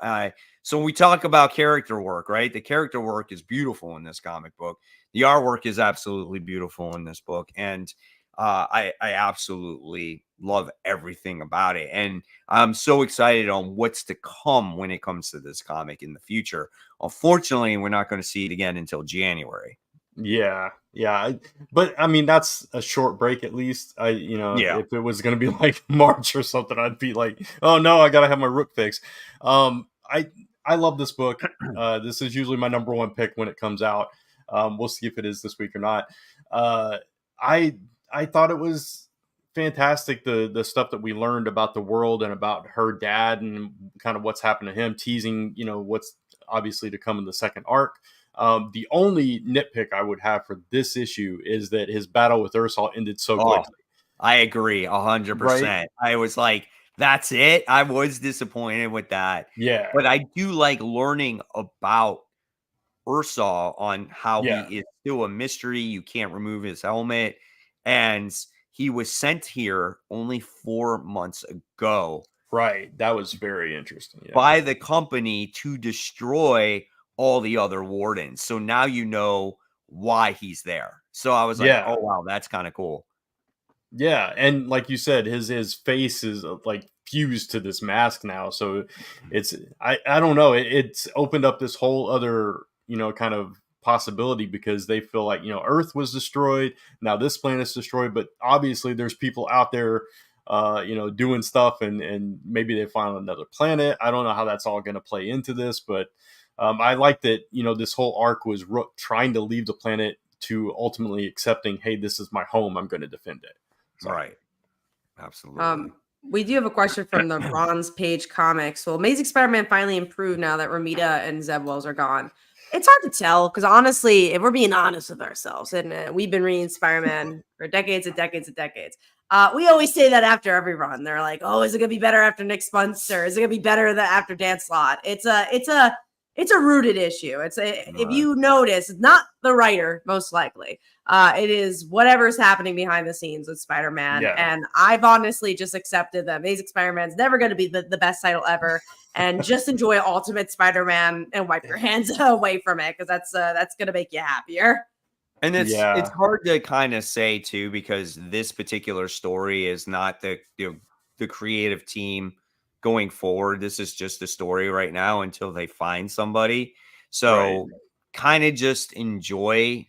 So when we talk about character work, right? The character work is beautiful in this comic book. The artwork is absolutely beautiful in this book. And I absolutely love everything about it. And I'm so excited on what's to come when it comes to this comic in the future. Unfortunately, we're not going to see it again until January. Yeah. But I mean, that's a short break at least. If it was going to be like March or something, I'd be like, oh no, I got to have my Rook fix. I love this book. This is usually my number 1 pick when it comes out. We'll see if it is this week or not. I thought it was fantastic, the stuff that we learned about the world and about her dad and kind of what's happened to him, teasing what's obviously to come in the second arc. The only nitpick I would have for this issue is that his battle with Ursaw ended so quickly. I agree 100%. I was like, that's it. I was disappointed with that. Yeah, but I do like learning about Ursaw on how he is still a mystery. You can't remove his helmet, and he was sent here only 4 months ago. Right. That was very interesting. By the company to destroy all the other wardens. So now you know why he's there. So I was like, oh, wow, that's kind of cool. Yeah. And like you said, his face is like fused to this mask now. So it's, I don't know. It's opened up this whole other, kind of possibility, because they feel like, Earth was destroyed. Now this planet's destroyed, but obviously there's people out there, doing stuff, and maybe they find another planet. I don't know how that's all going to play into this, but I like that, this whole arc was trying to leave the planet to ultimately accepting, hey, this is my home. I'm going to defend it. So. Right. Absolutely. We do have a question from the Bronze Page Comics. Will Amazing Spider-Man finally improve now that Romita and Zeb Wells are gone? It's hard to tell, because honestly, if we're being honest with ourselves, and we've been reading Spider-Man for decades and decades and decades, we always say that after every run. They're like, "Oh, is it gonna be better after Nick Spencer? Is it gonna be better after Dan Slott?" It's a rooted issue. If you notice, it's not the writer, most likely. It is whatever's happening behind the scenes with Spider-Man. Yeah. And I've honestly just accepted that Amazing Spider-Man's never going to be the best title ever. And just enjoy Ultimate Spider-Man and wipe your hands away from it, because that's going to make you happier. And it's hard to kind of say too, because this particular story is not the creative team going forward. This is just a story right now until they find somebody. So kind of just enjoy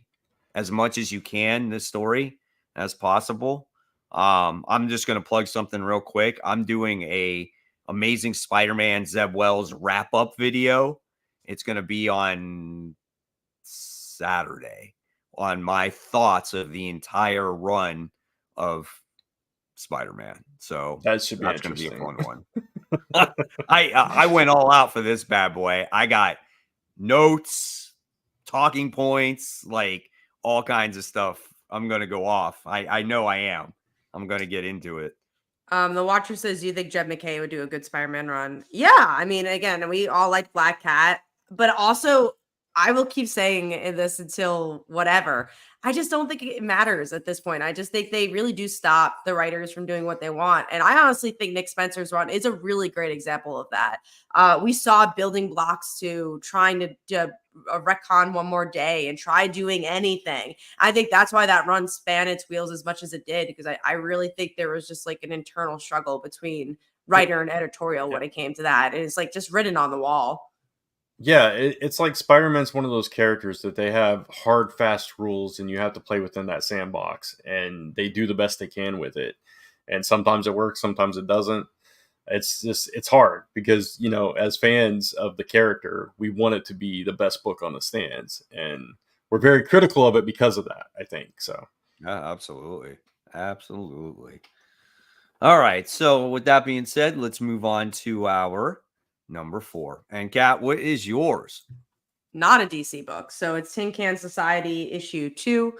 as much as you can this story as possible. I'm just going to plug something real quick. I'm doing a Amazing Spider-Man Zeb Wells wrap-up video. It's going to be on Saturday on my thoughts of the entire run of Spider-Man. So that should be that's going to be a interesting. fun one. I went all out for this bad boy. I got notes, talking points, like all kinds of stuff. I'm going to go off. I know I am. I'm going to get into it. The Watcher says, do you think Jed McKay would do a good Spider-Man run? Yeah. I mean, again, we all like Black Cat, but also I will keep saying this until whatever. I just don't think it matters at this point. I just think they really do stop the writers from doing what they want. And I honestly think Nick Spencer's run is a really great example of that. We saw building blocks to trying to retcon one more day and try doing anything. I think that's why that run span its wheels as much as it did, because I really think there was just like an internal struggle between writer and editorial when it came to that. And it's like just written on the wall. Yeah, it's like Spider-Man's one of those characters that they have hard, fast rules, and you have to play within that sandbox, and they do the best they can with it. And sometimes it works, sometimes it doesn't. It's hard because, as fans of the character, we want it to be the best book on the stands, and we're very critical of it because of that, I think. So, yeah, absolutely. Absolutely. All right. So with that being said, let's move on to our number 4. And Kat, what is yours? Not a DC book. So it's Tin Can Society issue 2.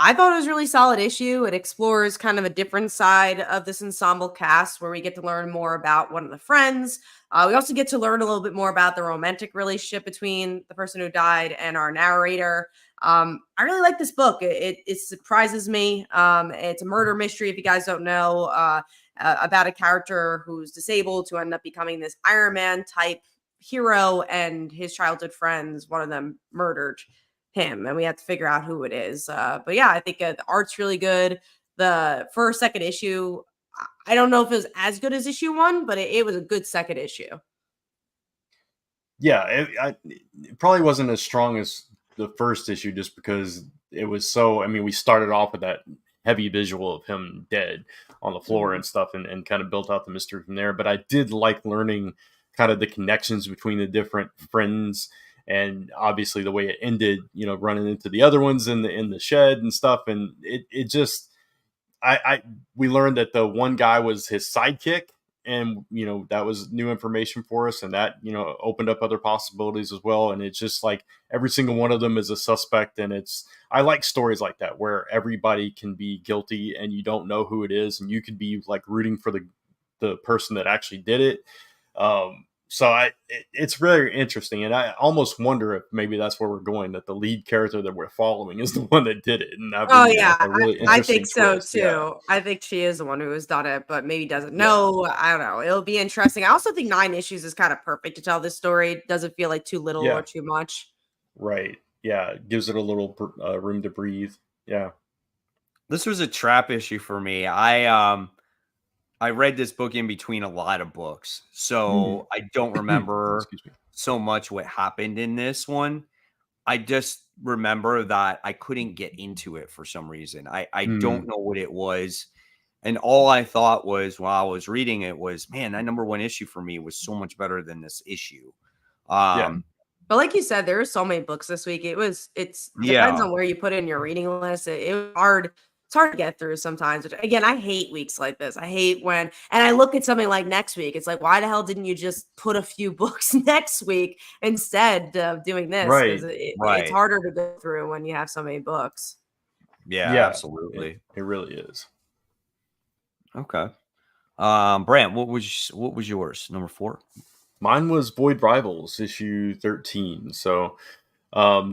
I thought it was a really solid issue. It explores kind of a different side of this ensemble cast, where we get to learn more about one of the friends. We also get to learn a little bit more about the romantic relationship between the person who died and our narrator. I really like this book. It surprises me. It's a murder mystery, if you guys don't know, about a character who's disabled to end up becoming this Iron Man type hero, and his childhood friends, one of them murdered him, and we have to figure out who it is. But yeah, I think the art's really good. The first, second issue, I don't know if it was as good as issue 1, but it was a good second issue. Yeah, it probably wasn't as strong as the first issue, just because it was so. I mean, we started off with that heavy visual of him dead on the floor and stuff, and kind of built out the mystery from there. But I did like learning kind of the connections between the different friends, and obviously the way it ended, running into the other ones in the shed and stuff. And it just, we learned that the one guy was his sidekick, and that was new information for us, and that opened up other possibilities as well. And it's just like every single one of them is a suspect, and I like stories like that where everybody can be guilty and you don't know who it is, and you could be like rooting for the person that actually did it. So it's very interesting, and I almost wonder if maybe that's where we're going, that the lead character that we're following is the one that did it. And that would be a really I interesting think so twist. too. Yeah. I think she is the one who has done it, but maybe doesn't know. I don't know. It'll be interesting. I also think 9 issues is kind of perfect to tell this story. It doesn't feel like too little or too much. Right. Yeah. It gives it a little room to breathe. Yeah. This was a trap issue for me. I read this book in between a lot of books, so I don't remember so much what happened in this one. I just remember that I couldn't get into it for some reason. I don't know what it was. And all I thought was while I was reading it was, man, that number one issue for me was so much better than this issue. Yeah. But like you said, there are so many books this week. It's depends Yeah. on where you put it in your reading list. It was hard. It's hard to get through sometimes. Which, again, I hate weeks like this. I hate when, and I look at something like next week. It's like, why the hell didn't you just put a few books next week instead of doing this? Because Right. it's harder to go through when you have so many books. Yeah, Yeah, absolutely. It really is. Okay. Brant, what was yours? Number 4? Mine was Void Rivals, issue 13. So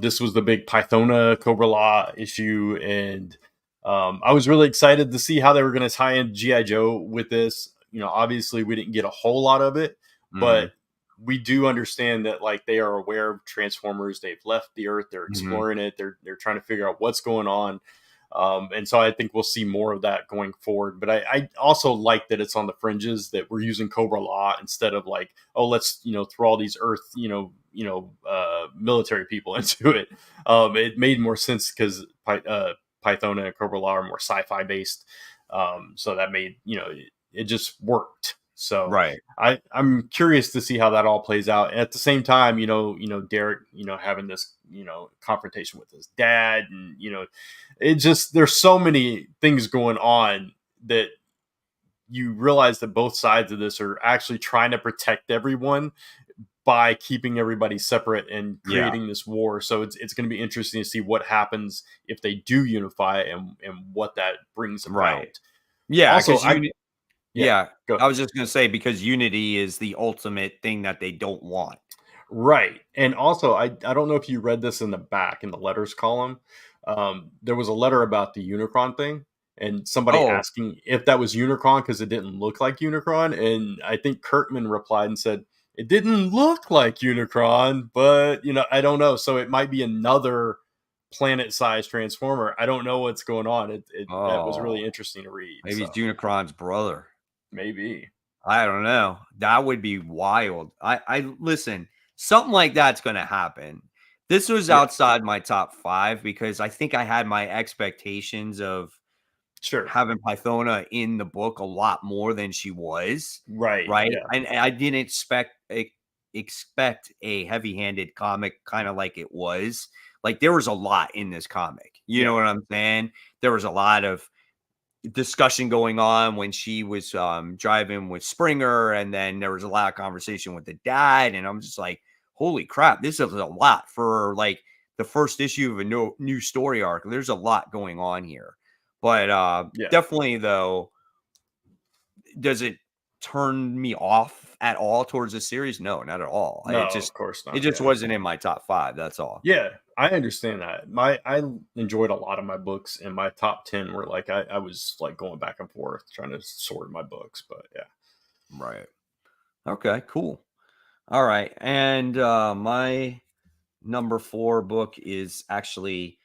this was the big Pythona Cobra Law issue, and I was really excited to see how they were going to tie in G.I. Joe with this. You know, obviously we didn't get a whole lot of it, but we do understand that like they are aware of Transformers. They've left the Earth. They're exploring it. They're trying to figure out what's going on. And so I think we'll see more of that going forward. But I also like that it's on the fringes, that we're using Cobra Law instead of like, oh, let's, throw all these Earth, military people into it. It made more sense because Pythona and Cobra Law are more sci-fi based. So that made, it just worked. So Right. I'm curious to see how that all plays out. And at the same time, Derek, having this, confrontation with his dad, and, it just, there's so many things going on that you realize that both sides of this are actually trying to protect everyone by keeping everybody separate and creating this war. So it's going to be interesting to see what happens if they do unify and what that brings about. Right. Yeah. Also, I was just going to say, because unity is the ultimate thing that they don't want. Right. And also, I don't know if you read this in the back in the letters column. There was a letter about the Unicron thing, and somebody asking if that was Unicron because it didn't look like Unicron. And I think Kirkman replied and said, it didn't look like Unicron, but, I don't know. So it might be another planet-sized Transformer. I don't know what's going on. That was really interesting to read. Maybe it's Unicron's brother. Maybe. I don't know. That would be wild. I listen, something like that's going to happen. This was outside my top 5 because I think I had my expectations of having Pythona in the book a lot more than she was. Right. Yeah. And I didn't expect a heavy-handed comic kind of like it was. Like, there was a lot in this comic. You know what I'm saying? There was a lot of discussion going on when she was driving with Springer, and then there was a lot of conversation with the dad, and I'm just like, holy crap, this is a lot for like the first issue of a new story arc. There's a lot going on here. But definitely, though, does it turn me off at all towards the series? No, not at all. No, of course not. It just wasn't in my top 5. That's all. Yeah, I understand that. I enjoyed a lot of my books, and my top 10 were like, I was like going back and forth trying to sort my books, but yeah. Right. Okay, cool. All right. And my number 4 book is actually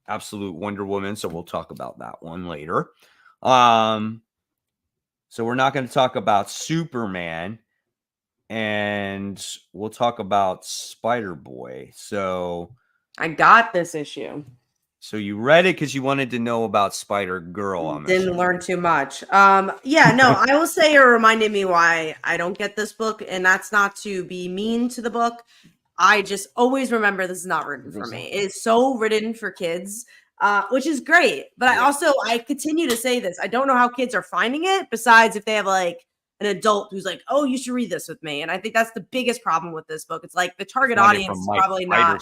Absolute Wonder Woman. So we'll talk about that one later. So we're not going to talk about Superman, and we'll talk about Spider-Boy. So I got this issue. So you read it because you wanted to know about Spider-Girl. Didn't learn too much. I will say it reminded me why I don't get this book, and that's not to be mean to the book. I just always remember this is not written for me. It is so written for kids, which is great. But I continue to say this. I don't know how kids are finding it, besides if they have like an adult who's like, oh, you should read this with me. And I think that's the biggest problem with this book. It's like the target audience is probably not.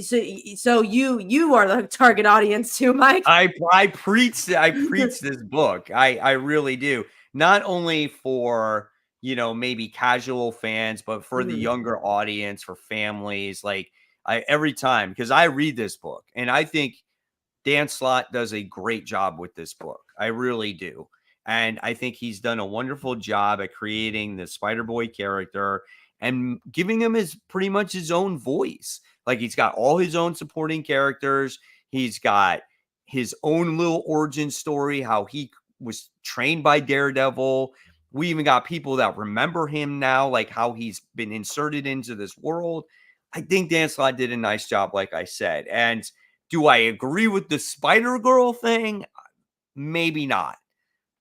So you are the target audience too, Mike. I preach this book. I really do. Not only for, maybe casual fans, but for the younger audience, for families. Like every time, because I read this book and I think Dan Slott does a great job with this book. I really do. And I think he's done a wonderful job at creating the Spider-Boy character and giving him pretty much his own voice. Like, he's got all his own supporting characters. He's got his own little origin story, how he was trained by Daredevil, We even got people that remember him now, like how he's been inserted into this world. I think Dan Slott did a nice job, like I said. And do I agree with the Spider-Girl thing? Maybe not.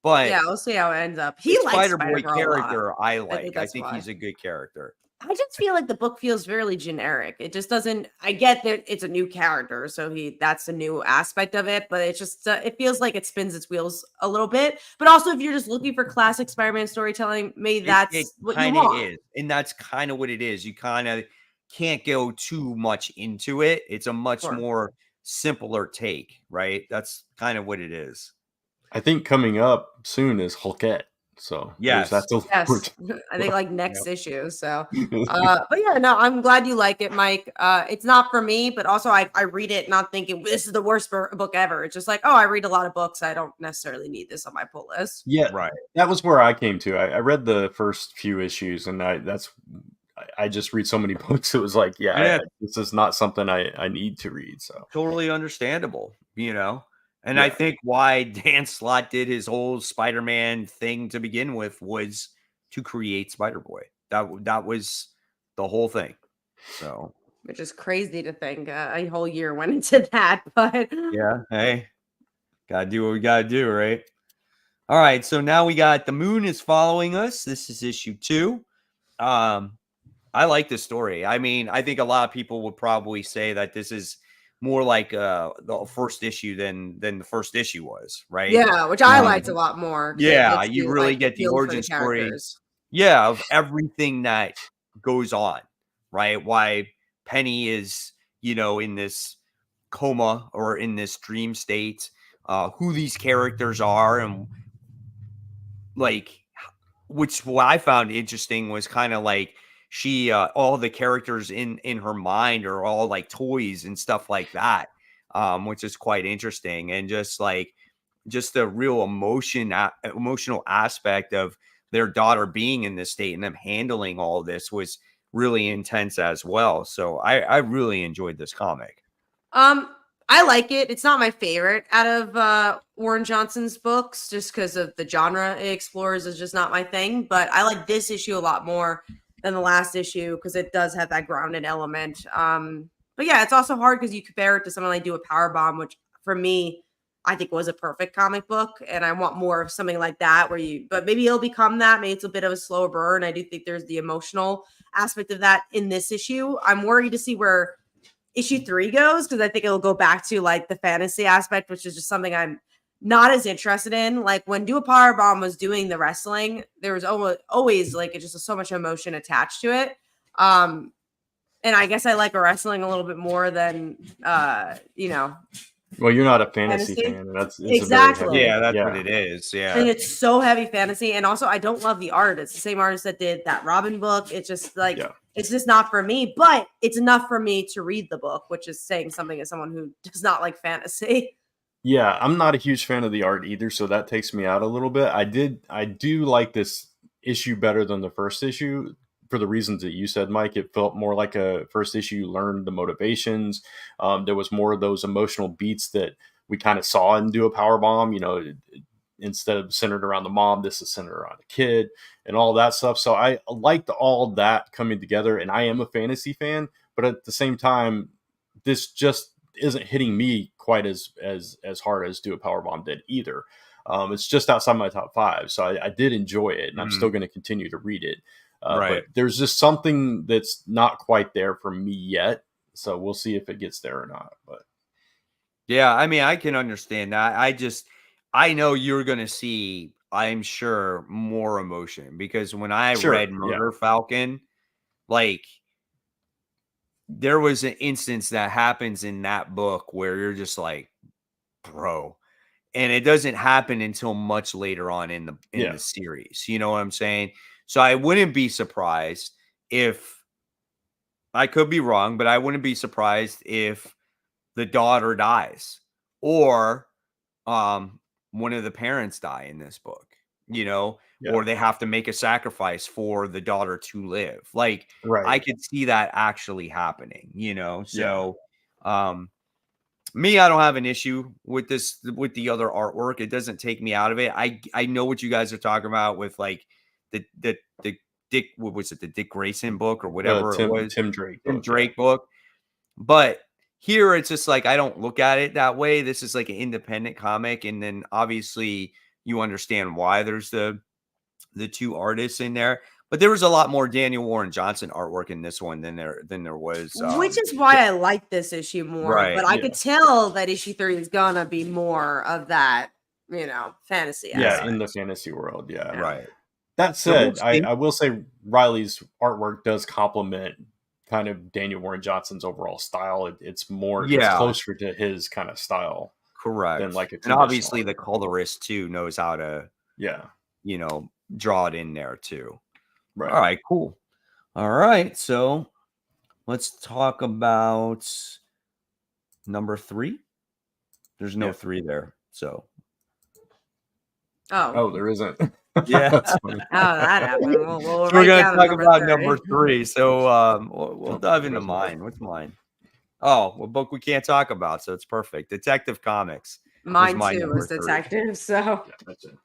But Yeah, we'll see how it ends up. the He likes Spider-Boy Spider-Girl a lot. character, I I think like. I that's think why. he's a good character. I just feel like the book feels very generic. It just doesn't. I get that it's a new character, so that's a new aspect of it. But it just it feels like it spins its wheels a little bit. But also, if you're just looking for classic Spider-Man storytelling, maybe It that's what you kind of want. is. And that's kind of what it is. You kind of can't go too much into it. It's a much Sure. more simpler take, right? That's kind of what it is. I think coming up soon is Hulkette. So Yes. that's Yes, I think like next issue. So, but yeah, no, I'm glad you like it, Mike. It's not for me, but also I read it not thinking this is the worst book ever. It's just like, oh, I read a lot of books. I don't necessarily need this on my pull list. Yeah, Right. that was where I came to. I read the first few issues, and I just read so many books. It was like, this is not something I need to read. So Totally understandable, you know. And Yeah. I think why Dan Slott did his whole Spider-Man thing to begin with was to create Spider-Boy. That was the whole thing. So Which is crazy to think a whole year went into that. But yeah, hey, gotta do what we gotta do, right? All right, so now we got The Moon is Following Us. This is issue 2. I like this story. I mean, I think a lot of people would probably say that this is more like the first issue than the first issue was, right? yeah, which I liked a lot more. 'Cause it Yeah, makes you you, really like, get the feel for origin story. characters. Yeah, of everything that goes on, right? Why Penny is, in this coma or in this dream state, who these characters are, and like, which what I found interesting was kind of like she, all the characters in her mind are all like toys and stuff like that, which is quite interesting, and just the real emotional aspect of their daughter being in this state and them handling all of this was really intense as well. So I really enjoyed this comic. I like it. It's not my favorite out of Warren Johnson's books, just because of the genre it explores is just not my thing. But I like this issue a lot more than the last issue because it does have that grounded element. But yeah, it's also hard because you compare it to something like Do a Power Bomb, which for me, I think was a perfect comic book, and I want more of something like that but maybe it'll become that. Maybe it's a bit of a slower burn. I do think there's the emotional aspect of that in this issue. I'm worried to see where issue 3 goes because I think it'll go back to like the fantasy aspect, which is just something I'm not as interested in. Like when Do a Power Bomb was doing the wrestling, there was always like it's just so much emotion attached to it. And I guess I like wrestling a little bit more than Well, you're not a fantasy Fantasy? fan. It's Exactly. Yeah, that's what it is. Yeah. And it's so heavy fantasy. And also I don't love the art. It's the same artist that did that Robin book. It's just like it's just not for me, but it's enough for me to read the book, which is saying something as someone who does not like fantasy. Yeah, I'm not a huge fan of the art either, so that takes me out a little bit. I do like this issue better than the first issue for the reasons that you said, Mike. It felt more like a first issue. You learned the motivations. There was more of those emotional beats that we kind of saw in Do a Power Bomb. Instead of centered around the mom, this is centered around the kid and all that stuff. So I liked all that coming together, and I am a fantasy fan, but at the same time, this just isn't hitting me quite as hard as Do a Power Bomb did either. It's just outside my top 5, so I did enjoy it, and I'm still going to continue to read it. Right. But there's just something that's not quite there for me yet, so we'll see if it gets there or not. But yeah, I mean, I can understand that. I know you're going to see, I'm sure, more emotion because when I read Murder Falcon, like there was an instance that happens in that book where you're just like, bro, and it doesn't happen until much later on in the series. You know what I'm saying? So I wouldn't be surprised if I could be wrong, but I wouldn't be surprised if the daughter dies or one of the parents die in this book, or they have to make a sacrifice for the daughter to live. Like, I could see that actually happening, So, me, I don't have an issue with this, with the other artwork. It doesn't take me out of it. I know what you guys are talking about with like the Dick, what was it, the Dick Grayson book or whatever it was, Tim Drake, Tim Drake book. But here it's just like I don't look at it that way. This is like an independent comic, and then obviously you understand why there's the two artists in there. But there was a lot more Daniel Warren Johnson artwork in this one than there was. Which is why I like this issue more. Right, but I could tell that issue 3 is gonna be more of that, fantasy. Yeah, in the fantasy world. Yeah. Right. That said, I will say Riley's artwork does complement kind of Daniel Warren Johnson's overall style. It's more, it's closer to his kind of style. Correct. Than like and obviously the colorist too knows how to, draw it in there too. Right. All right, cool. All right. So let's talk about number 3. There's no 3 there. So. Oh, there isn't. Yeah. That happened. So we're going to talk about number 3. So we'll dive into mine. What's mine? Oh, a book we can't talk about. So it's perfect. Detective Comics. Mine too was Detective. So. Yeah, that's it.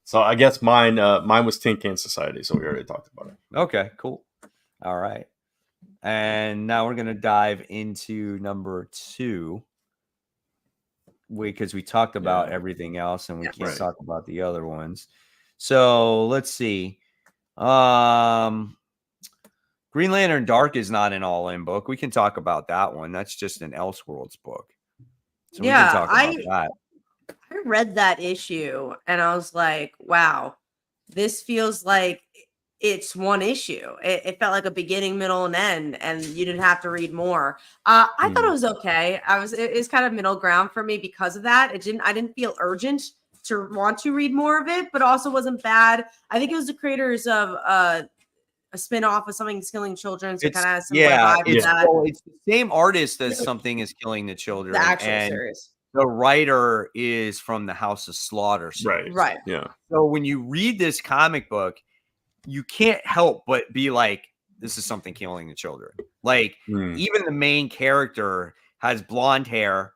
So I guess mine was Tin Can Society. So we already talked about it. Okay, cool. All right. And now we're going to dive into number 2. Because we talked about everything else and we can't talk about the other ones. So let's see. Green Lantern Dark is not an all-in book. We can talk about that one. That's just an Elseworlds book. So we can talk about that. I read that issue and I was like, wow, this feels like it's one issue. It felt like a beginning, middle, and end, and you didn't have to read more. I thought it was okay. It's kind of middle ground for me because of that. I didn't feel urgent to want to read more of it, but also wasn't bad. I think it was the creators of a spin-off of Something is Killing Children. So it kind of has some vibe to that. It's the same artist as Something is Killing the Children. The actual series. The writer is from the House of Slaughter series. Right. Yeah. So when you read this comic book, you can't help but be like, this is Something Killing the Children. Like, even the main character has blonde hair.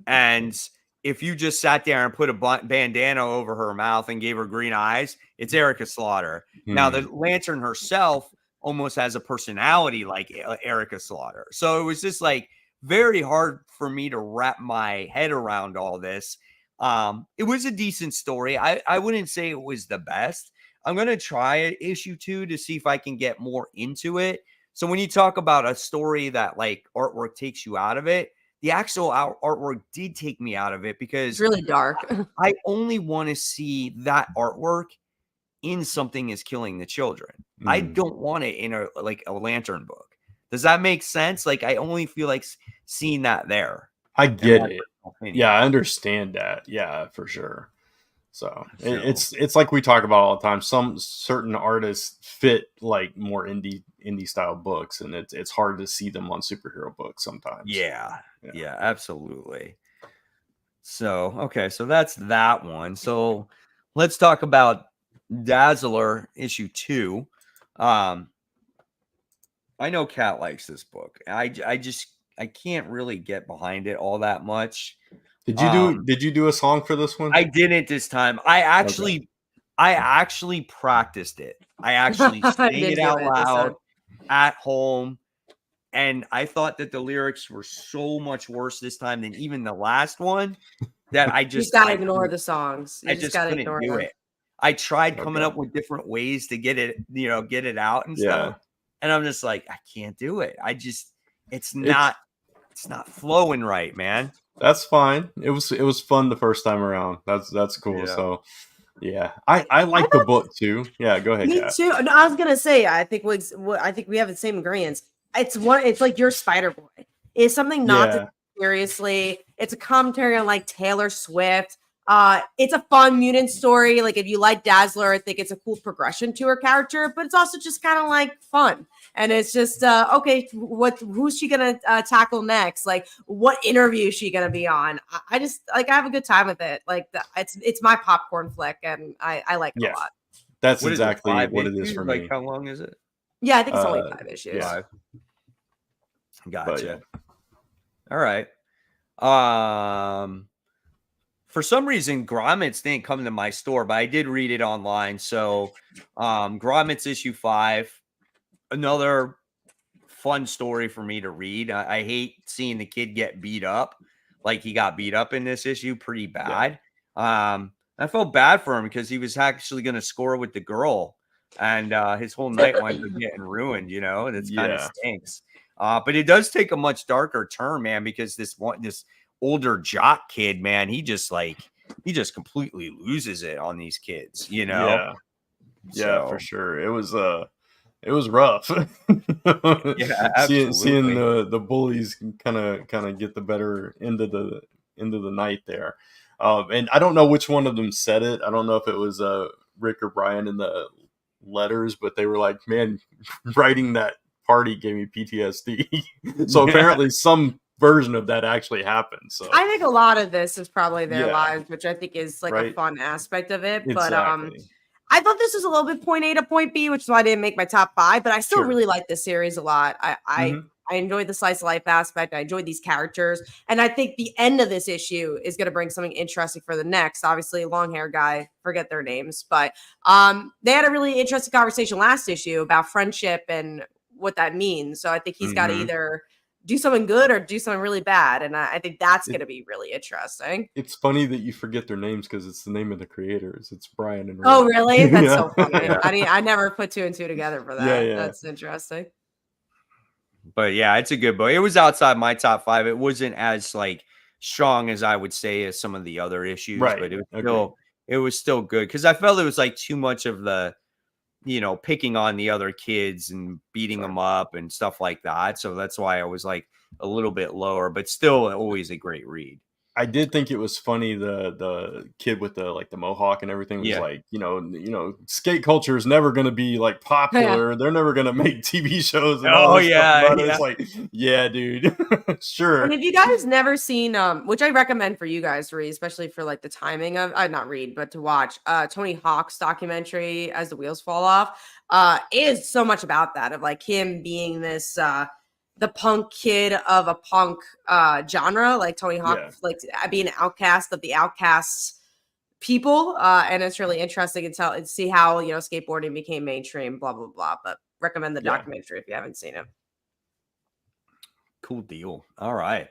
And if you just sat there and put a bandana over her mouth and gave her green eyes, it's Erica Slaughter. Now, the Lantern herself almost has a personality like Erica Slaughter. So it was just like very hard for me to wrap my head around all this. It was a decent story. I wouldn't say it was the best. I'm going to try issue 2 to see if I can get more into it. So when you talk about a story that like artwork takes you out of it, the actual artwork did take me out of it because it's really dark. I only want to see that artwork in Something is Killing the Children. I don't want it in a Lantern book. Does that make sense? Like I only feel like seeing that there. I get it. Yeah, I understand that. Yeah, for sure. So it's like we talk about all the time. Some certain artists fit like more indie style books, and it's hard to see them on superhero books sometimes. Yeah, absolutely. So okay, so that's that one. So let's talk about Dazzler issue 2. I know Kat likes this book. I can't really get behind it all that much. Did you do a song for this one? I didn't this time. I actually practiced it. I actually sang it out loud at home, and I thought that the lyrics were so much worse this time than even the last one that I just gotta ignore the songs. I just couldn't do it. I tried coming up with different ways to get it, get it out and stuff, and I'm just like, I can't do it. It's not flowing right, man. That's fine. It was fun the first time around. That's cool. Yeah. So yeah, I like the book too. Yeah, go ahead. Me too. No, I was gonna say I think we have the same ingredients. It's like your Spider-Boy. It's something not to take seriously. It's a commentary on like Taylor Swift. It's a fun mutant story. Like if you like Dazzler, I think it's a cool progression to her character, but it's also just kind of like fun. And it's just okay. Who's she gonna tackle next? Like, what interview is she gonna be on? I just like I have a good time with it. Like, it's my popcorn flick, and I like it a lot. That's exactly what it is for me. Like, how long is it? Yeah, I think it's only 5 issues. Yeah. Gotcha. All right. for some reason, Grommets didn't come to my store, but I did read it online. So, Grommets issue 5, another fun story for me to read. I hate seeing the kid get beat up, like he got beat up in this issue pretty bad. I felt bad for him because he was actually going to score with the girl, and his whole night winds up getting ruined. And it's kind of stinks. But it does take a much darker turn, man, because this older jock kid, man, he just completely loses it on these kids. Yeah, So, for sure. It was rough. Yeah, absolutely. seeing the bullies kind of get the better end of the night there. And I don't know which one of them said it. I don't know if it was Rick or Brian in the letters, but they were like, man, writing that party gave me PTSD. So apparently some version of that actually happened. So I think a lot of this is probably their lives, which I think is like a fun aspect of it. But I thought this was a little bit point A to point B, which is why I didn't make my top 5. But I still really like this series a lot. I enjoyed the slice of life aspect. I enjoyed these characters. And I think the end of this issue is going to bring something interesting for the next. Obviously, long hair guy, forget their names. But they had a really interesting conversation last issue about friendship and what that means. So I think he's got to either do something good or do something really bad. And I think that's going to be really interesting. It's funny that you forget their names because it's the name of the creators. It's Brian and Rick. Oh, really? That's so funny. I never put 2 and 2 together for that. Yeah. That's interesting. But yeah, it's a good book. It was outside my top 5. It wasn't as strong as I would say as some of the other issues, but it was still good because I felt it was too much of the picking on the other kids and beating them up and stuff like that. So that's why I was a little bit lower, but still always a great read. I did think it was funny the kid with the mohawk and everything was skate culture is never going to be popular. They're never going to make TV shows. And all this stuff about it. It's dude, sure. And if you guys never seen, which I recommend for you guys to read, especially for the timing of, not read, but to watch, Tony Hawk's documentary As the Wheels Fall Off, is so much about that of him being this, the punk kid of a punk genre, like Tony Hawk, being an outcast of the outcasts people. And it's really interesting to see how, skateboarding became mainstream, blah, blah, blah. But recommend the documentary if you haven't seen it. Cool deal. All right.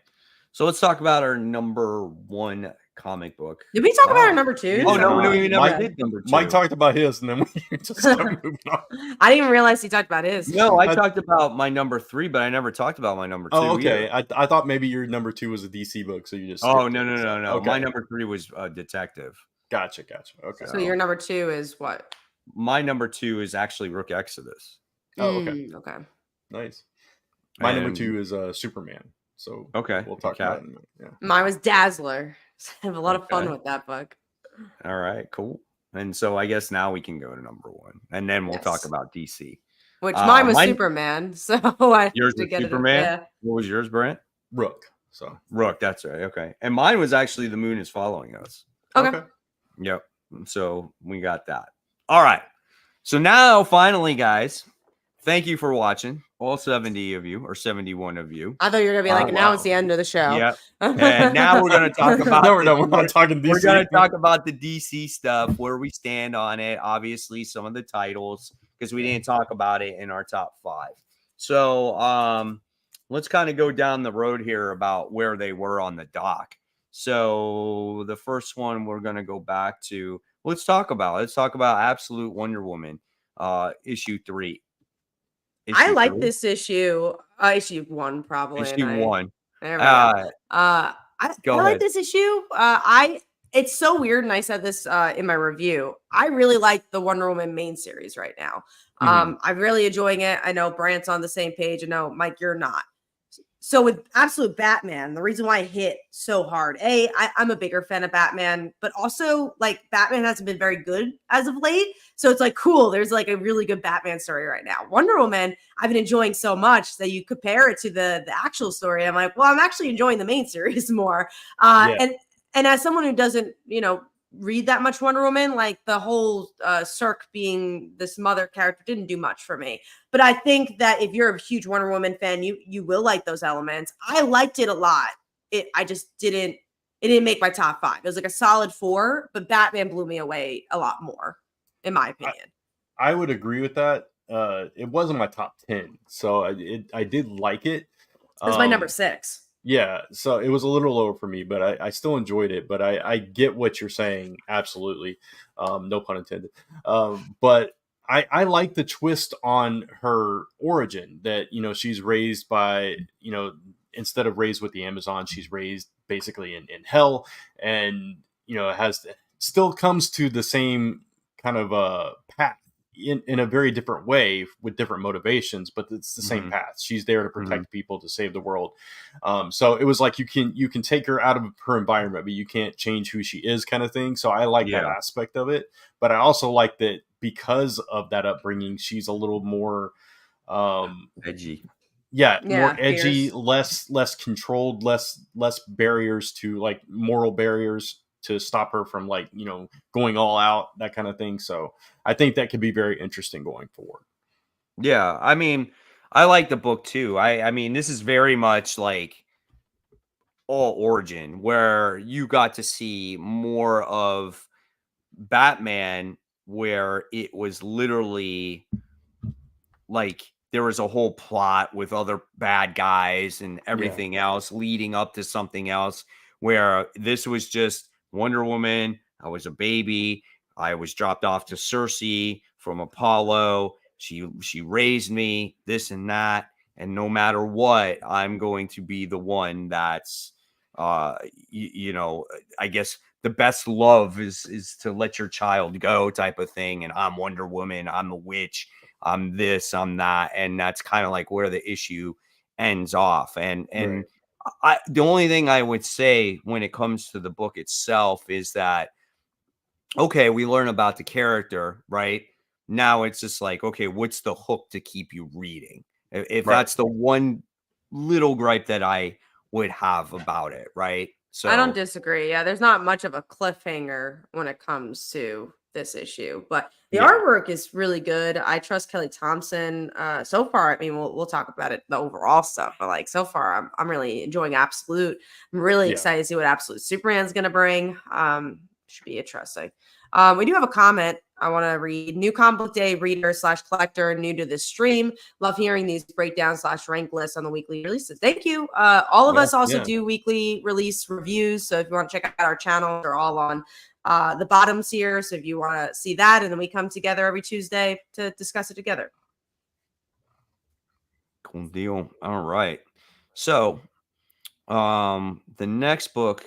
So let's talk about our number 1 comic book. Did we talk about our number 2? Oh, no, we never did number 2. Mike talked about his, and then we just started moving on. I didn't even realize he talked about his. No, I talked about my number 3, but I never talked about my number 2. Oh, okay. I thought maybe your number 2 was a DC book, so you just. Oh, no. Okay. My number 3 was Detective. Gotcha. Okay. So your number 2 is what? My number 2 is actually Rook Exodus. Oh, okay. Okay. Nice. My number 2 is Superman. So we'll talk about it in a minute. Yeah. Mine was Dazzler. I have a lot of fun with that book. All right, cool. And so I guess now we can go to number 1, and then we'll talk about DC. Which mine was Superman. So yours was Superman. What was yours, Brent? Rook. So Rook. That's right. Okay. And mine was actually The Moon is Following Us. Okay. Yep. So we got that. All right. So now, finally, guys, thank you for watching. All 70 of you or 71 of you. I thought you were going to be now it's the end of the show. Yeah. And now we're going to talk about we're not talking DC. We're going to talk about the DC stuff, where we stand on it. Obviously, some of the titles, because we didn't talk about it in our top 5. So let's kind of go down the road here about where they were on the dock. So the first one we're going to go back to, let's talk about Absolute Wonder Woman, issue 3. I like this issue. Issue 1, probably. Issue 1. There we go. I like this issue. It's so weird, and I said this in my review. I really like the Wonder Woman main series right now. I'm really enjoying it. I know Brant's on the same page. I know, Mike, you're not. So with Absolute Batman, the reason why I hit so hard, I'm a bigger fan of Batman, but also Batman hasn't been very good as of late. So it's cool. There's a really good Batman story right now. Wonder Woman, I've been enjoying so much that you compare it to the actual story. I'm I'm actually enjoying the main series more. And as someone who doesn't, read that much Wonder Woman, the whole Cirque being this mother character didn't do much for me. But I think that if you're a huge Wonder Woman fan, you will like those elements. I liked it a lot. I just didn't it didn't make my top 5. It was like a solid 4, but Batman blew me away a lot more, in my opinion. I would agree with that. It wasn't my top 10, so I did like it. It was my number 6. Yeah, so it was a little lower for me, but I still enjoyed it. But I get what you're saying, absolutely. No pun intended. But I like the twist on her origin that, she's raised by, instead of raised with the Amazon, she's raised basically in hell, and, has still comes to the same kind of path in a very different way with different motivations, but it's the same path. She's there to protect people, to save the world. So it was like you can take her out of her environment, but you can't change who she is, kind of thing. So I like that aspect of it, but I also like that because of that upbringing, she's a little more edgy. More edgy, fierce. less controlled, less barriers to, like, moral barriers to stop her from, like, going all out, that kind of thing. So I think that could be very interesting going forward. Yeah, I mean, I like the book too. I mean, this is very much like all origin, where you got to see more of Batman, where it was literally like there was a whole plot with other bad guys and everything else leading up to something else, where this was just Wonder Woman. I was a baby. I was dropped off to Cersei from Apollo. She raised me, this and that. And no matter what, I'm going to be the one that's, I guess the best love is to let your child go, type of thing. And I'm Wonder Woman. I'm a witch. I'm this, I'm that. And that's kind of like where the issue ends off. And the only thing I would say when it comes to the book itself is that, okay, we learn about the character, right? Now it's just like, okay, what's the hook to keep you reading? If that's the one little gripe that I would have about it, right? So I don't disagree. Yeah, there's not much of a cliffhanger when it comes to this issue, but the artwork is really good. I trust Kelly Thompson. So far, I mean, we'll talk about it, the overall stuff, but like so far, I'm really enjoying Absolute. I'm really excited to see what Absolute Superman's going to bring. Should be interesting. We do have a comment I want to read. New comic book day reader / collector, new to this stream. Love hearing these breakdowns / rank lists on the weekly releases. Thank you. All of us also do weekly release reviews. So if you want to check out our channel, they're all on the bottoms here. So if you want to see that, and then we come together every Tuesday to discuss it together. Cool deal. All right. So the next book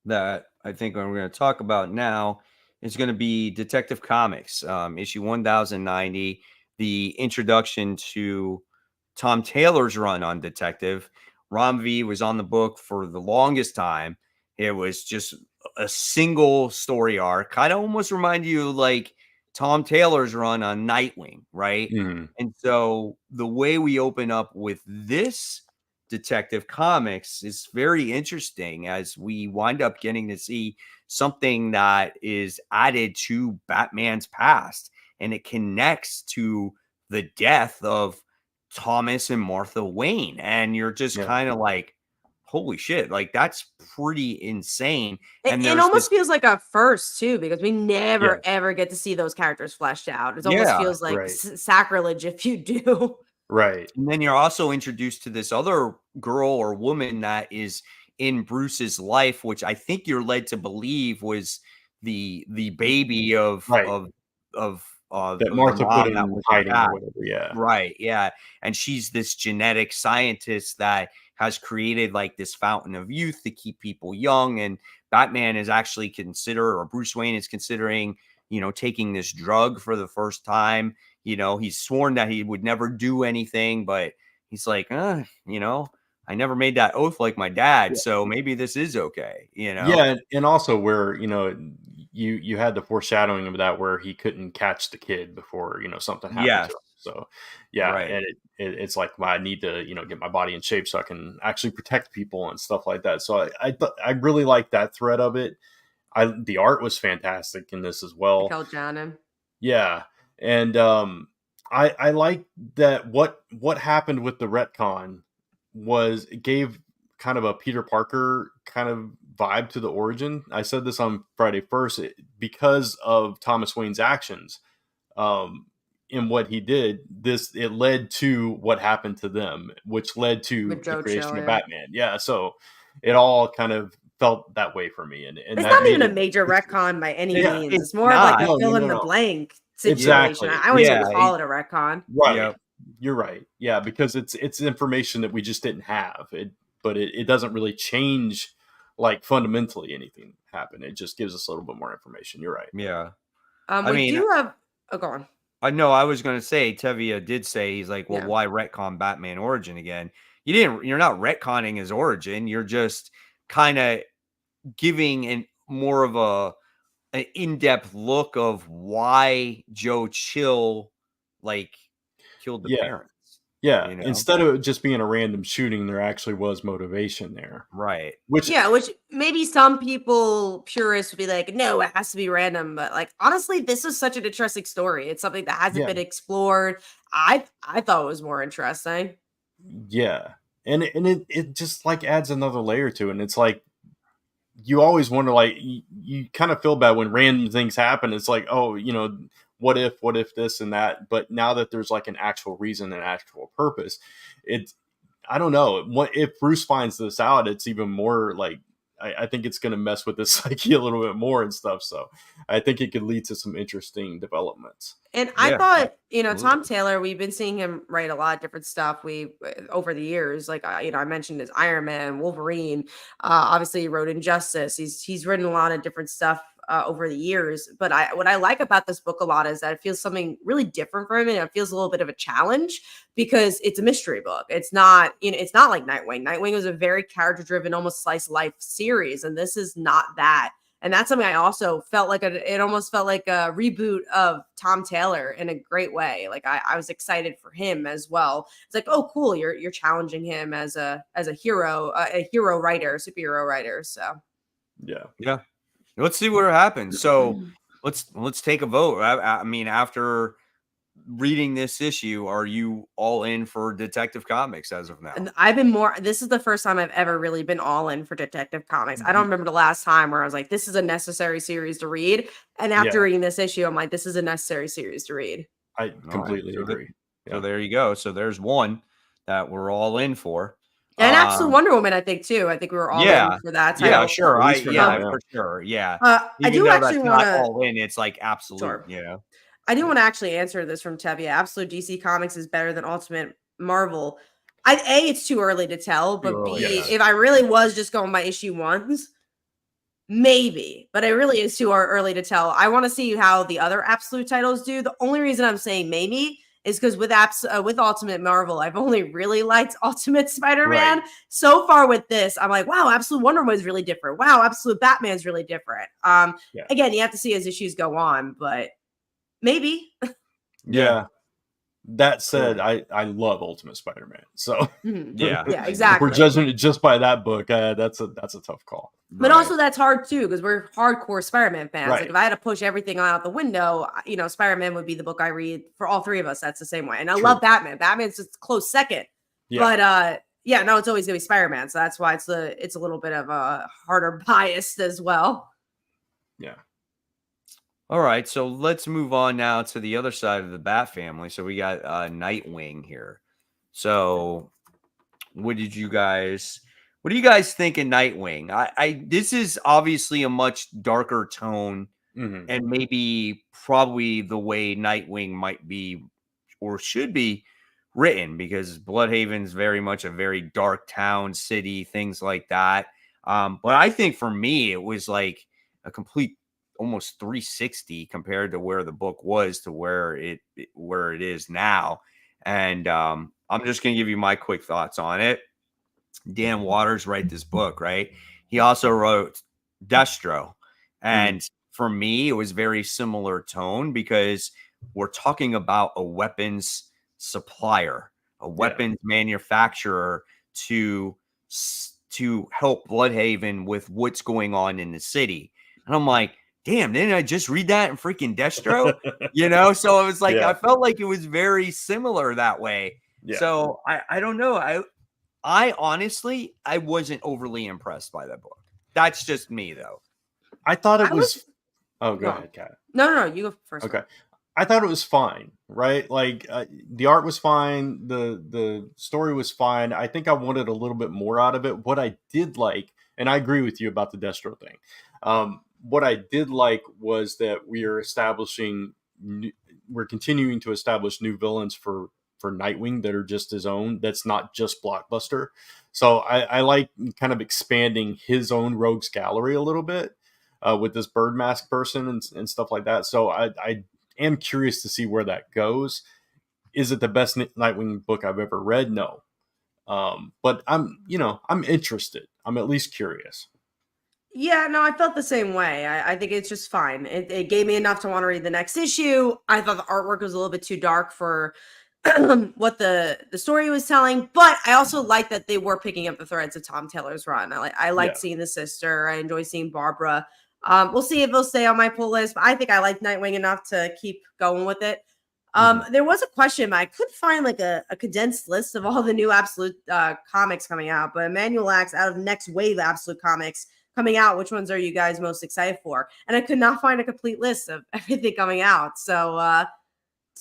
that I think we're going to talk about now is going to be Detective Comics, issue 1090, the introduction to Tom Taylor's run on Detective. Ram V was on the book for the longest time. It was just a single story arc, kind of almost remind you like Tom Taylor's run on Nightwing, right? And so the way we open up with this Detective Comics is very interesting, as we wind up getting to see something that is added to Batman's past, and it connects to the death of Thomas and Martha Wayne. And you're just kind of like, holy shit, like that's pretty insane. And it almost feels like a first too, because we never ever get to see those characters fleshed out. It almost feels like sacrilege if you do. Right. And then you're also introduced to this other girl or woman that is in Bruce's life, which I think you're led to believe was the baby of that Martha put in hiding or whatever. Right. Yeah. And she's this genetic scientist that has created like this fountain of youth to keep people young. And Batman is actually or Bruce Wayne is considering, taking this drug for the first time. He's sworn that he would never do anything, but he's like, I never made that oath like my dad. So maybe this is okay, Yeah. And also where, you had the foreshadowing of that where he couldn't catch the kid before, something happened to him. So and it's like, well, I need to, get my body in shape so I can actually protect people and stuff like that. So I really like that thread of it. The art was fantastic in this as well. Michael Janin. Yeah. And I like that what happened with the retcon was it gave kind of a Peter Parker kind of vibe to the origin. I said this on Friday first because of Thomas Wayne's actions. In what he did, it led to what happened to them, which led to With the Joe creation Chill, of yeah. Batman. Yeah, so it all kind of felt that way for me, and It's that not made even a it. major retcon by any Yeah, means. it's It's more of like not. a fill in the No. blank situation. Exactly. I wouldn't even Yeah, call it a retcon. Right. Yep. You're right. Yeah, because it's information that we just didn't have. But it doesn't really change like fundamentally anything happen. It just gives us a little bit more information. You're right. Yeah. I We mean, do have. Oh, go on. I know I was going to say Tevia did say he's like, well, Yeah. why retcon Batman origin again? You're not retconning his origin. You're just kind of giving more of an in-depth look of why Joe Chill like killed the Yeah. parents. Yeah. You know? Instead of it just being a random shooting, there actually was motivation there. Right. Which Which maybe some people purists would be like, no, it has to be random. But like honestly, this is such an interesting story. It's something that hasn't been explored. I thought it was more interesting. yeah. And it just like adds another layer to it. And it's like you always wonder, like you kind of feel bad when random things happen. It's like, oh, what if this and that? But now that there's like an actual reason and actual purpose, I don't know. What if Bruce finds this out? It's even more like I think it's going to mess with his psyche a little bit more and stuff. So I think it could lead to some interesting developments. And I Yeah, thought, absolutely. Tom Taylor, we've been seeing him write a lot of different stuff. Over the years, like I mentioned his Iron Man, Wolverine. Obviously, he wrote Injustice. He's written a lot of different stuff over the years. But what I like about this book a lot is that it feels something really different for him, and it feels a little bit of a challenge because it's a mystery book. It's not, it's not like Nightwing. Nightwing was a very character-driven, almost slice life series, and this is not that. And that's something I also felt like it almost felt like a reboot of Tom Taylor in a great way. Like I was excited for him as well. It's like, oh, cool. You're challenging him as a hero, superhero writer. So yeah. Let's see what happens. So let's take a vote. I mean, after reading this issue, are you all in for Detective Comics as of now? And this is the first time I've ever really been all in for Detective Comics. I don't remember the last time where I was like, this is a necessary series to read. And after reading this issue, I'm like, this is a necessary series to read. I completely agree. So there you go. So there's one that we're all in for. And Absolute Wonder Woman, I think too. I think we were all in for that title. Yeah, sure. For sure. Yeah. I do actually want to all in. It's like absolute. Sure. I do want to actually answer this from Tevia. Absolute DC Comics is better than Ultimate Marvel. It's too early to tell, but B, if I really was just going by issue ones, maybe. But it really is too early to tell. I want to see how the other Absolute titles do. The only reason I'm saying maybe is because with Ultimate Marvel, I've only really liked Ultimate Spider-Man. Right. So far with this, I'm like, wow, Absolute Wonder Woman is really different. Wow, Absolute Batman is really different. Again, you have to see as issues go on, but maybe. Yeah. That said, I love Ultimate Spider-Man. So yeah, exactly. If we're judging it just by that book, that's a tough call. But also that's hard too, because we're hardcore Spider-Man fans. Right. Like if I had to push everything out the window, Spider-Man would be the book I read for all three of us. That's the same way. And I love Batman. Batman's a close second. Yeah. But it's always gonna be Spider-Man. So that's why it's a little bit of a harder biased as well. Yeah. All right, so let's move on now to the other side of the Bat family. So we got Nightwing here. So what do you guys think of Nightwing? This is obviously a much darker tone, and maybe probably the way Nightwing might be or should be written, because Bloodhaven's very much a very dark town, city, things like that. But I think for me, it was like a complete almost 360 compared to where the book was to where it is now. And I'm just going to give you my quick thoughts on it. Dan Waters wrote this book, right? He also wrote Destro. And for me, it was very similar tone, because we're talking about a weapons supplier, a weapons manufacturer to help Bloodhaven with what's going on in the city. And I'm like, damn, didn't I just read that in freaking Destro? So it was like, I felt like it was very similar that way. Yeah. So I don't know. I honestly, I wasn't overly impressed by that book. That's just me, though. I thought it I was. Oh, go No. ahead, Kat. No, you go first. Okay. I thought it was fine, right? Like the art was fine, the story was fine. I think I wanted a little bit more out of it. What I did like, and I agree with you about the Destro thing. What I did like was that we're continuing to establish new villains for Nightwing that are just his own. That's not just Blockbuster. So I like kind of expanding his own rogues gallery a little bit with this bird mask person and stuff like that. So I am curious to see where that goes. Is it the best Nightwing book I've ever read? No. But I'm interested. I'm at least curious. Yeah, no, I felt the same way. I think it's just fine. It gave me enough to want to read the next issue. I thought the artwork was a little bit too dark for what the story was telling, but I also like that they were picking up the threads of Tom Taylor's run. I liked seeing the sister. I enjoy seeing Barbara. We'll see if they'll stay on my pull list, but I think I like Nightwing enough to keep going with it. There was a question, but I couldn't find like a condensed list of all the new Absolute comics coming out. But Emmanuel asks, out of the next wave of Absolute comics coming out, which ones are you guys most excited for? And I could not find a complete list of everything coming out. So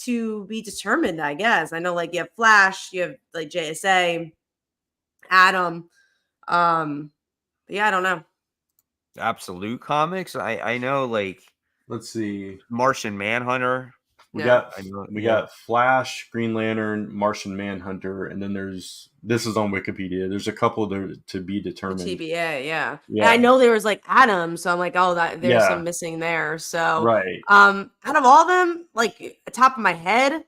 to be determined, I guess. I know like you have Flash, you have like JSA, Atom. But yeah, I don't know. Absolute Comics. I know, like, Let's see. Martian Manhunter. We Yeah. got Flash, Green Lantern, Martian Manhunter, and then this is on Wikipedia. There's a couple to be determined. TBA, yeah. Yeah. And I know there was like Atom, so I'm like, oh, that there's Yeah. some missing there. So Right. out of all of them, like top of my head,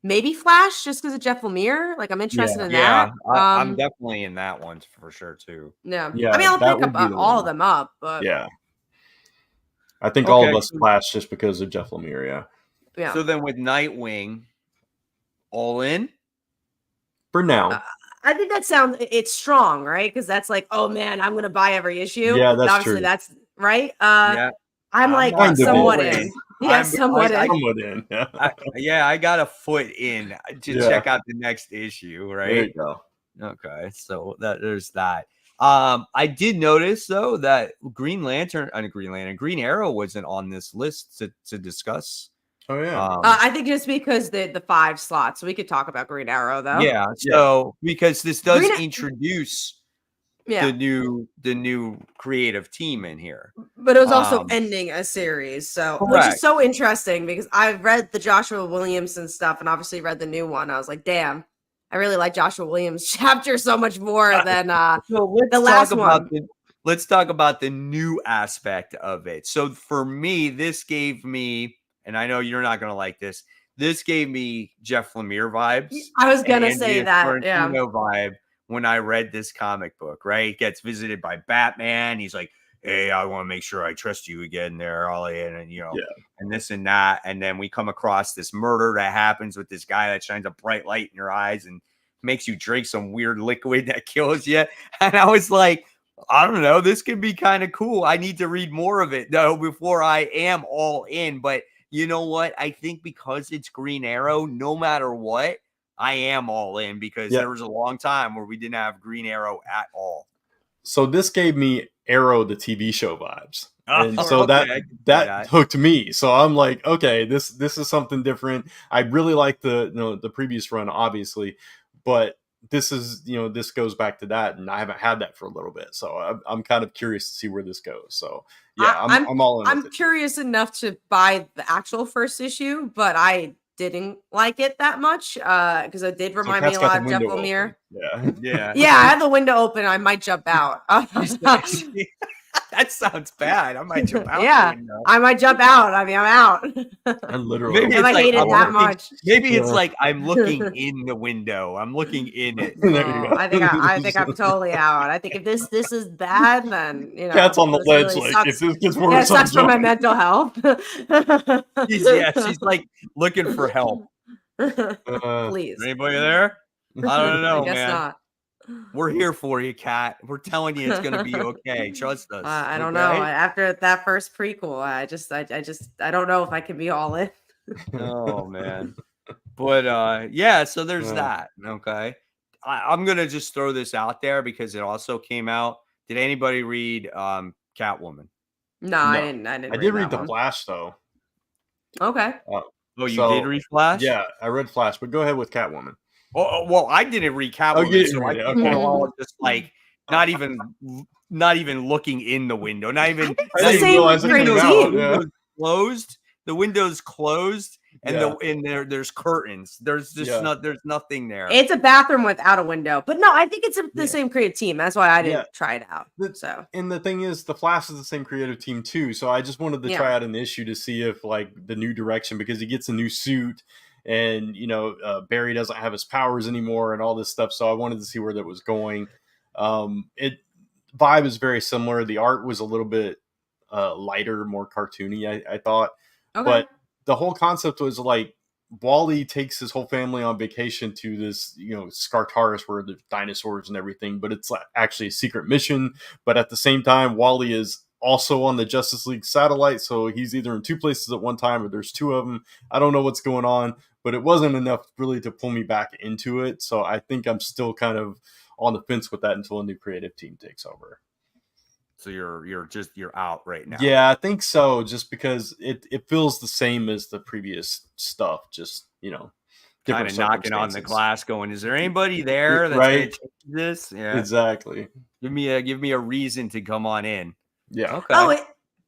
maybe Flash, just because of Jeff Lemire. Like I'm interested in Yeah, that. I'm definitely in that one for sure too. Yeah. Yeah, I mean, I'll that pick up would be the all one. of them up, but Yeah. I think all of Okay. us Flash just because of Jeff Lemire, yeah. yeah. So then with Nightwing, all in? For now. I think it's strong, right? Because that's like, oh man, I'm gonna buy every issue. Yeah, And that's obviously true. that's right. Yeah. I'm like kind of somewhat in. in. Yeah, somewhat in. Somewhat in. Yeah. I got a foot in to Yeah. check out the next issue, There right? you go. Okay, so there's that. I did notice though that Green Arrow wasn't on this list to discuss. Oh yeah. I think just because the 5 slots, so we could talk about Green Arrow though. Yeah, so because this does Green- introduce Yeah, the new creative team in here. but it was also ending a series, so which Correct. is so interesting because I've read the Joshua Williamson stuff and obviously read the new one. I was like, damn, I really like Joshua Williams' chapter so much more than So let's the last one. Let's talk about the new aspect of it. So for me, this gave me, and I know you're not going to like this, this gave me Jeff Lemire vibes. I was gonna and say Andy that, yeah. Sorrentino vibe when I read this comic book, right? Gets visited by Batman. He's like, hey, I want to make sure I trust you again there, Ollie, and and this and that. And then we come across this murder that happens with this guy that shines a bright light in your eyes and makes you drink some weird liquid that kills you. And I was like, I don't know, this could be kind of cool. I need to read more of it though before I am all in. But you know what? I think because it's Green Arrow, no matter what, I am all in because there was a long time where we didn't have Green Arrow at all. So this gave me Arrow the TV show vibes. And Oh, so okay, that hooked me. So I'm like, okay, this is something different. I really like the previous run, obviously, but this is this goes back to that, and I haven't had that for a little bit. So I'm kind of curious to see where this goes. So yeah, I'm all in. I'm curious enough to buy the actual first issue, but I didn't like it that much because it did remind me a lot of Jeff Lemire. Yeah. Yeah, I had the window open. I might jump out. That sounds bad. I might jump out. Yeah, I might jump out. I mean, I'm out. And literally, maybe if I hate it that much. Maybe it's like I'm looking in the window. I'm looking in it. I think I'm totally out. I think if this is bad, then Cat's on the ledge. Really like if this gets worse, it sucks for my mental health. she's like looking for help. Please, anybody there? I don't know, I guess man. not. We're here for you, Kat. We're telling you it's gonna be okay. Trust us. I don't know. After that first prequel, I don't know if I can be all in. Oh man. But yeah, so there's that. Okay. I'm gonna just throw this out there because it also came out. Did anybody read Catwoman? No, I No. didn't. I didn't. I did read read that The one. Flash though. Okay. Oh, you did read Flash? Yeah, I read Flash, but go ahead with Catwoman. Well, I didn't read Oh, Catwoman, you so didn't I read it. think Okay. we're all just like not even looking in the window, not even. think I it's the didn't same realize it creative came team. out. Yeah. Closed. The window's closed, and Yeah. there's curtains. There's just Yeah. there's nothing there. It's a bathroom without a window, but no, I think it's the same creative team. That's why I didn't try it out. So, and the thing is, the Flash is the same creative team too. So I just wanted to try out an issue to see if like the new direction, because he gets a new suit, and Barry doesn't have his powers anymore, and all this stuff. So I wanted to see where that was going. It vibe is very similar. The art was a little bit lighter, more cartoony, I thought. okay. But the whole concept was like Wally takes his whole family on vacation to this, Skartaris, where there's dinosaurs and everything, but it's actually a secret mission. But at the same time, Wally is also on the Justice League satellite, so he's either in two places at one time or there's two of them. I don't know what's going on, but it wasn't enough really to pull me back into it. So I think I'm still kind of on the fence with that until a new creative team takes over. So you're out right now. Yeah, I think so. Just because it feels the same as the previous stuff. Just kind of knocking on the glass, going, "Is there anybody there that's right? going to change this?" Yeah, exactly. Give me a reason to come on in. Yeah. Okay. Oh,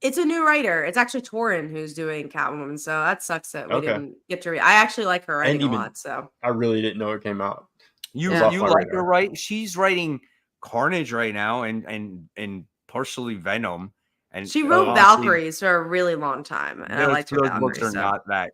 it's a new writer. It's actually Torrin who's doing Catwoman, so that sucks that we didn't get to read. I actually like her writing a lot. So I really didn't know it came out. You like her, right? She's writing Carnage right now, and partially Venom, and she wrote Valkyries for a really long time, and I liked her Valkyries. Books are not that.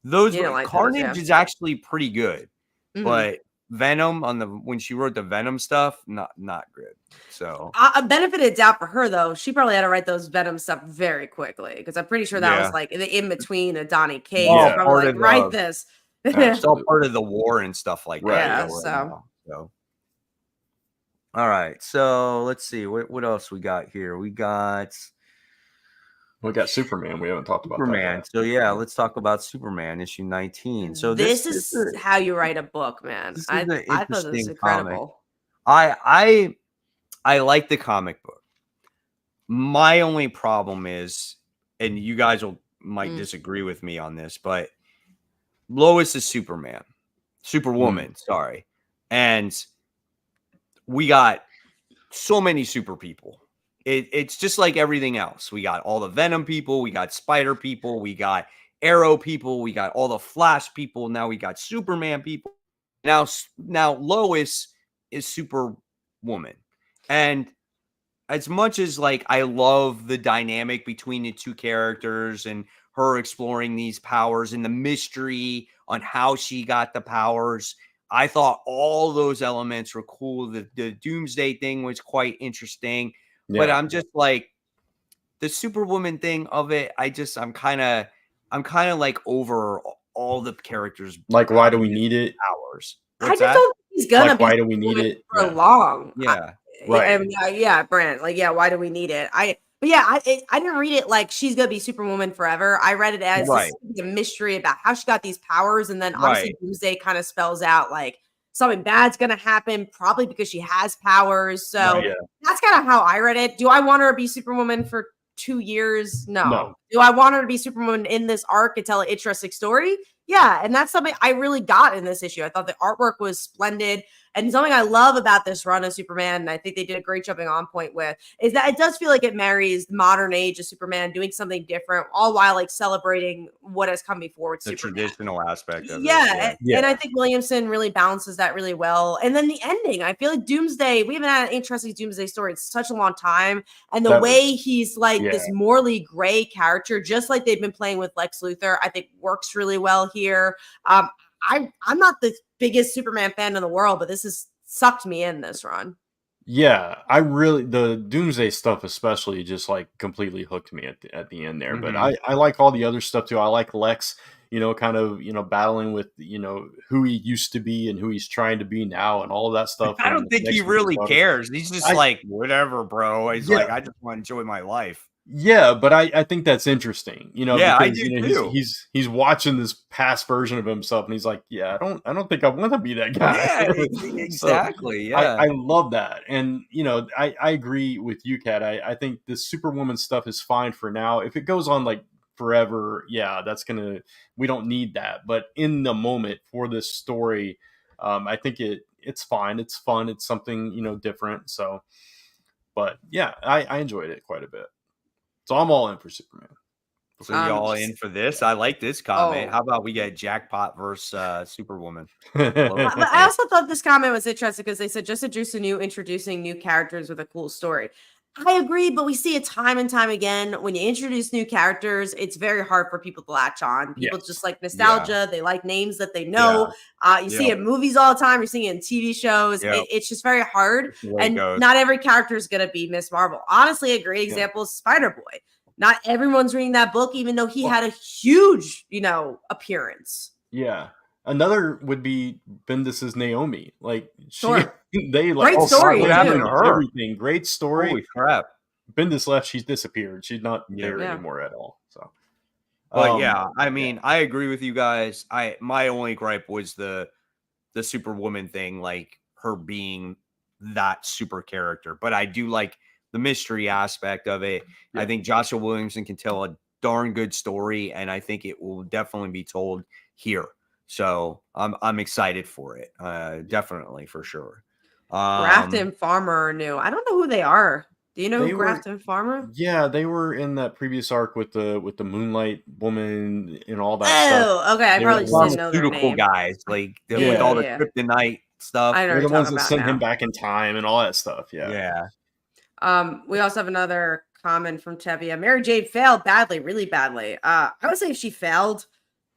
Those Carnage is actually pretty good, but Venom when she wrote the Venom stuff, not good. So a benefit of doubt for her though, she probably had to write those Venom stuff very quickly, because I'm pretty sure that was like the in between of Donny Cates. Probably like, write this. It's all part of the war and stuff like that. Yeah. So. All right, so let's see what else we got here. We got Superman. We haven't talked about Superman. So yeah, let's talk about Superman issue 19. So this is how you write a book, man. I thought this was incredible. I like the comic book. My only problem is, and you guys might disagree with me on this, but Lois is Superwoman, sorry, and we got so many super people. It's just like everything else. We got all the Venom people, we got Spider people, we got Arrow people, we got all the Flash people. Now we got Superman people. Now Lois is Superwoman. And as much as like I love the dynamic between the two characters and her exploring these powers and the mystery on how she got the powers, I thought all those elements were cool. The Doomsday thing was quite interesting, but I'm just like the Superwoman thing of it. I'm kind of like over all the characters. Like, why do we need it? Powers. I just don't think he's gonna be. Why do we need it for long? Right. Brent. Like, why do we need it? I didn't read it like she's gonna be Superwoman forever. I read it as a mystery about how she got these powers, and then obviously Doomsday kind of spells out like something bad's gonna happen, probably because she has powers. So that's kind of how I read it. Do I want her to be Superwoman for 2 years? No. Do I want her to be Superwoman in this arc and tell an interesting story? Yeah, and that's something I really got in this issue. I thought the artwork was splendid. And something I love about this run of Superman, and I think they did a great jumping on point with, is that it does feel like it marries the modern age of Superman doing something different, all while like celebrating what has come before with the Superman. Traditional aspect of it. And I think Williamson really balances that really well. And then the ending, I feel like Doomsday, we haven't had an interesting Doomsday story in such a long time. And the way he's like this morally gray character, just like they've been playing with Lex Luthor, I think works really well here. I'm not the biggest Superman fan in the world, but this has sucked me in this run. Yeah, the Doomsday stuff especially just like completely hooked me at the end there. But I like all the other stuff too. I like Lex, kind of, battling with, who he used to be and who he's trying to be now and all of that stuff. I don't think he really cares. He's just like, whatever, bro. He's like, I just want to enjoy my life. Yeah, but I think that's interesting, Yeah, I because do he's too. he's watching this past version of himself, and he's like, yeah, I don't think I want to be that guy. Yeah, So exactly. I Yeah. I love that, and I agree with you, Kat. I think the Superwoman stuff is fine for now. If it goes on like forever, yeah, we don't need that. But in the moment for this story, I think it's fine. It's fun. It's something different. So, but yeah, I enjoyed it quite a bit. So I'm all in for Superman. So Before we y'all s- in for this? I like this comment. oh, How about we get jackpot versus Superwoman? go. But I also thought this comment was interesting because they said just introducing new characters with a cool story. I agree, but we see it time and time again. When you introduce new characters, it's very hard for people to latch on. People just Yes. like Yeah. nostalgia. They like names that they Yeah. know. You see Yep. it in movies all the time. You're seeing it in TV shows. Yep. It's just very hard. That's the way it And goes. not every character is going to be Miss Marvel. Honestly, a great Yeah. example is Spider-Boy. Not everyone's reading that book, even though he Well- had a huge, appearance. Yeah. Another would be Bendis's Naomi. Like Sure. they like Great story, what too. happened to her? everything. Great story. Holy crap. Bendis left, she's disappeared. She's not there Yeah. anymore at all. So But yeah, I mean, I agree with you guys. My only gripe was the Superwoman thing, like her being that super character. But I do like the mystery aspect of it. Yeah. I think Joshua Williamson can tell a darn good story, and I think it will definitely be told here. So I'm excited for it. Definitely for sure. Graft and Farmer are new. I don't know who they are. Do you know They who were- Graft and Farmer? Yeah, they were in that previous arc with the Moonlight Woman and all that stuff. Oh, okay. I They were probably the just didn't know their pharmaceutical name. guys, like with Yeah. all the Yeah. kryptonite stuff. I know They're what the you're ones talking that about sent him now. back in time and all that stuff. Yeah. We also have another comment from Tevia. Mary Jane failed badly, really badly. I would say if she failed,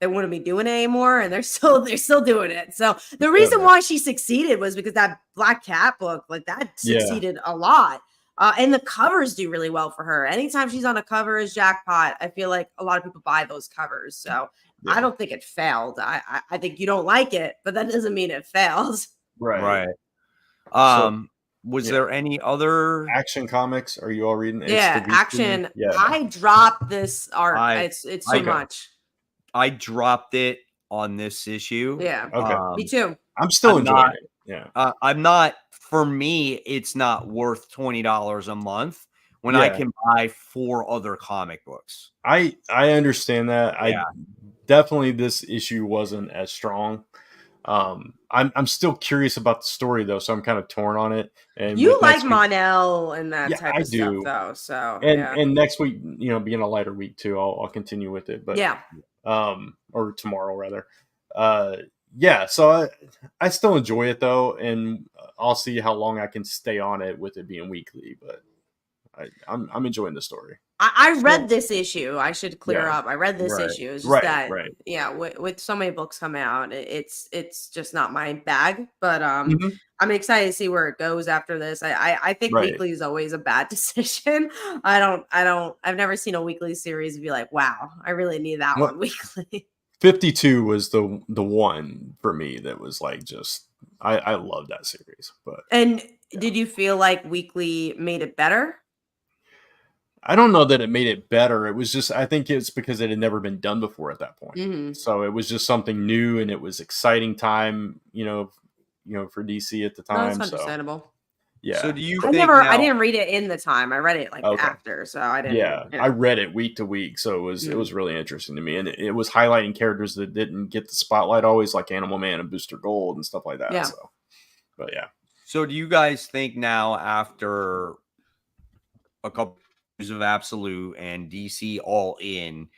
they wouldn't be doing it anymore, and they're still doing it. So the reason why she succeeded was because that Black Cat book, like that, Yeah. succeeded a lot. And the covers do really well for her. Anytime she's on a cover as jackpot, I feel like a lot of people buy those covers. So Yeah. I don't think it failed. I think you don't like it, but that doesn't mean it failed. Right. Was yeah. there any other Action Comics? Are you all reading? Yeah, action. Yeah. I dropped this art. It's I too got- much. I dropped it on this issue. Yeah. Okay. Me too. I'm still I'm enjoying not- it. Yeah. I'm not, for me, it's not worth $20 a month when I Yeah. can buy 4 other comic books. I understand that. Yeah. I definitely, this issue wasn't as strong. I'm still curious about the story though, so I'm kind of torn on it. And You with like next week- Mon-El and that Yeah, type I of stuff, do. though. So and next week, being a lighter week too, I'll continue with it. But yeah. or tomorrow rather. Yeah, so I still enjoy it though, and I'll see how long I can stay on it with it being weekly. But I'm enjoying the story. I read this issue. I should clear Yeah. up. I read this Right. issue. It's just Right, that, right. yeah, with so many books coming out, it's just not my bag. But Mhm. I'm excited to see where it goes after this. I think Right. weekly is always a bad decision. I've never seen a weekly series and be like, wow, I really need that Well, one weekly. 52 was the one for me that was like just I love that series. But And did you feel like weekly made it better? I don't know that it made it better. It was just I think it's because it had never been done before at that point. Mm-hmm. So it was just something new, and it was exciting time, for DC at the No, time. that's So understandable. yeah, So do you I think I now- didn't read it in the time. I read it like Okay. after, so I didn't. yeah, you know. I read it week to week, so it was Mm. really interesting to me, and it was highlighting characters that didn't get the spotlight always, like Animal Man and Booster Gold and stuff like that. Yeah. So, but yeah, So do you guys think now, after a couple years of Absolute and DC all in,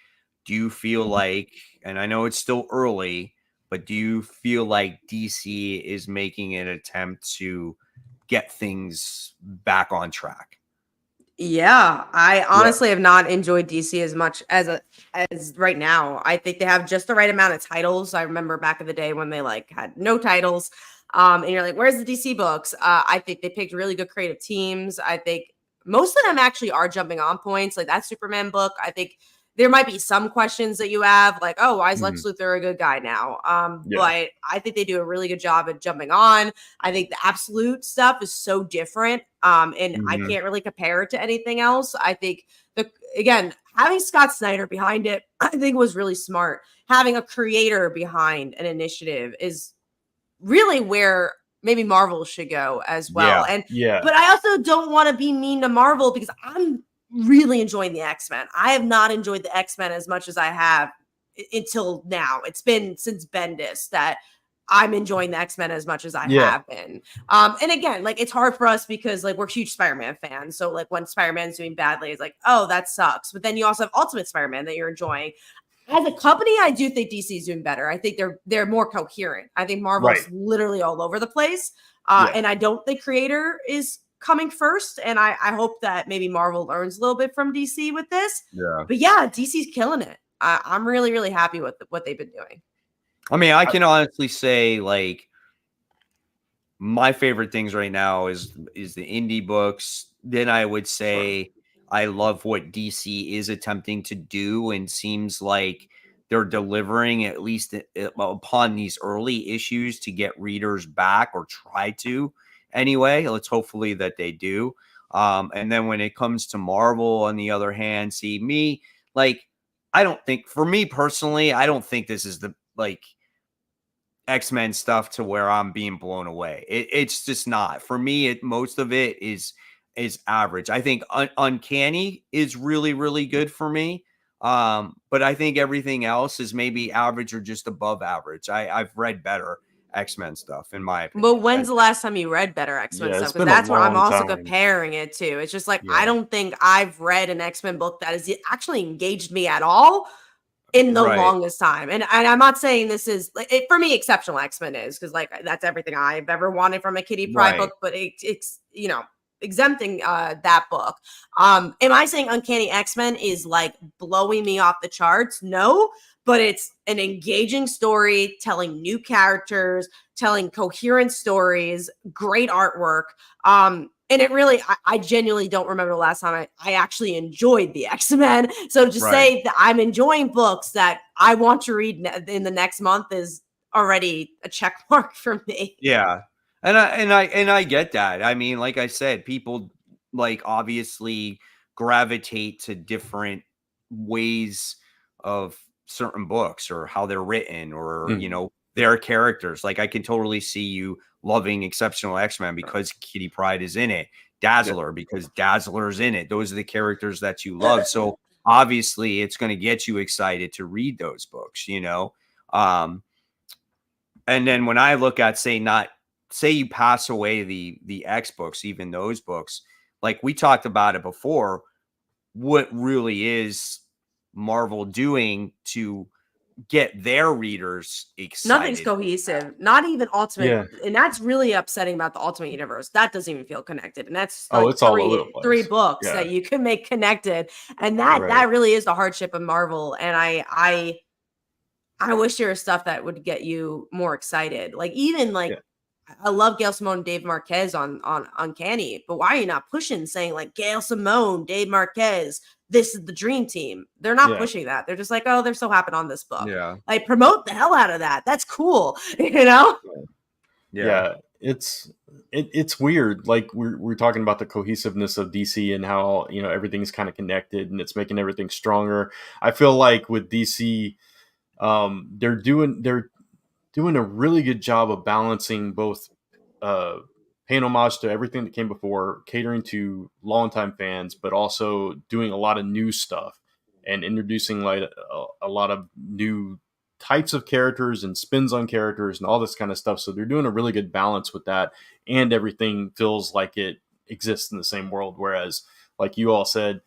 do you feel like, and I know it's still early, but do you feel like DC is making an attempt to get things back on track? Yeah, I honestly have not enjoyed DC as much as right now. I think they have just the right amount of titles. I remember back in the day when they like had no titles, and you're like, "Where's the DC books?" I think they picked really good creative teams. I think most of them actually are jumping on points. Like that Superman book, I think there might be some questions that you have, like, oh, why is Mhm. Lex Luthor a good guy now? Yeah. But I think they do a really good job at jumping on. I think the Absolute stuff is so different. And I Mhm. can't really compare it to anything else. I think again, having Scott Snyder behind it, I think was really smart. Having a creator behind an initiative is really where maybe Marvel should go as well. Yeah. And Yeah. but I also don't want to be mean to Marvel because I'm really enjoying the X-Men. I have not enjoyed the X-Men as much as I have until now. It's been since Bendis that I'm enjoying the X-Men as much as I Yeah. have been. And again, like it's hard for us because like we're huge Spider-Man fans. So like when Spider-Man's doing badly, it's like, oh, that sucks. But then you also have Ultimate Spider-Man that you're enjoying. As a company, I do think DC is doing better. I think they're more coherent. I think Marvel's Right. literally all over the place. Yeah. And I don't think creator is coming first. And I hope that maybe Marvel learns a little bit from DC with this. Yeah. But yeah, DC's killing it. I'm really, really happy with what they've been doing. I mean, I can honestly say, like, my favorite things right now is the indie books. Then I would say I love what DC is attempting to do, and seems like they're delivering at least upon these early issues to get readers back, or try to anyway. Let's hopefully that they do. And then when it comes to Marvel, on the other hand, see me, like, I don't think, for me personally, I don't think this is the like X-Men stuff to where I'm being blown away. It's just not for me. Most of it is average. I think Uncanny is really, really good for me. But I think everything else is maybe average or just above average. I've read better X-Men stuff, in my But opinion. when's the last time you read better X-Men Yeah, stuff? it's Because been a that's what I'm long also time. comparing it to. It's just like Yeah. I don't think I've read an X-Men book that has actually engaged me at all in the Right. longest time. And I'm not saying this is like for me, exceptional X-Men is because like that's everything I've ever wanted from a Kitty Pryde Right. book, but it's exempting that book. Am I saying Uncanny X-Men is like blowing me off the charts? No, but it's an engaging story, telling new characters, telling coherent stories, great artwork. And it really, I genuinely don't remember the last time I actually enjoyed the X-Men. So to Right. say that I'm enjoying books that I want to read in the next month is already a check mark for me. Yeah. And I get that. I mean, like I said, people like obviously gravitate to different ways of certain books, or how they're written, or Mhm. their characters. Like, I can totally see you loving Exceptional X-Men because Kitty Pryde is in it, Dazzler because Dazzler's in it. Those are the characters that you love. So obviously it's going to get you excited to read those books. And then when I look at, say you pass away the X books, even those books, like we talked about it before, what really is Marvel doing to get their readers Nothing's excited? cohesive, not even Ultimate. Yeah. And that's really upsetting about the Ultimate Universe. That doesn't even feel connected. And that's Oh, like it's all over the three place. books Yeah. that you can make connected. And that Right. really is the hardship of Marvel. And I wish there was stuff that would get you more excited. Like even like Yeah. I love Gail Simone and Dave Marquez on Uncanny, but why are you not pushing saying like Gail Simone, Dave Marquez, this is the dream team? They're not Yeah. pushing that. They're just like, oh, they're so happy on this book. Yeah. Like promote the hell out of that. That's cool, you know? Yeah. It's weird. Like we're talking about the cohesiveness of DC and how everything's kind of connected and it's making everything stronger. I feel like with DC, they're doing a really good job of balancing both paying homage to everything that came before, catering to longtime fans, but also doing a lot of new stuff and introducing like a lot of new types of characters and spins on characters and all this kind of stuff. So they're doing a really good balance with that, and everything feels like it exists in the same world. Whereas, like you all said,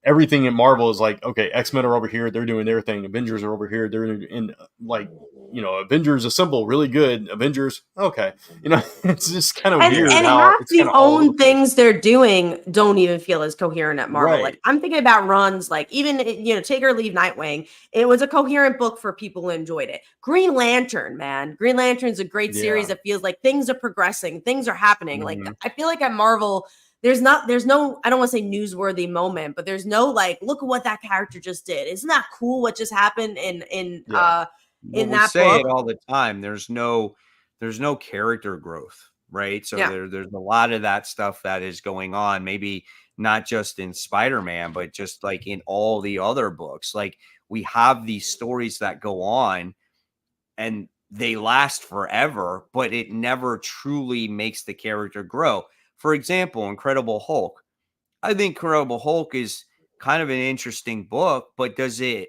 everything in Marvel is like, okay, X-Men are over here, they're doing their thing. Avengers are over here, they're in like, Avengers assemble, really good. Avengers, okay. It's just kind of weird And how half it's the kind of all over the own place. things they're doing don't even feel as coherent at Marvel. Right. Like I'm thinking about runs, like even Take or Leave Nightwing. It was a coherent book for people who enjoyed it. Green Lantern, man, Green Lantern's a great series Yeah. that feels like things are progressing, things are happening. Like Mhm. I feel like at Marvel, there's no, I don't want to say newsworthy moment, but there's no like, look at what that character just did. Isn't that cool what just happened in Well, we that say book? it all the time. There's no character growth, right? So Yeah. there's a lot of that stuff that is going on. Maybe not just in Spider-Man, but just like in all the other books. Like we have these stories that go on and they last forever, but it never truly makes the character grow. For example, Incredible Hulk. I think Incredible Hulk is kind of an interesting book, but does it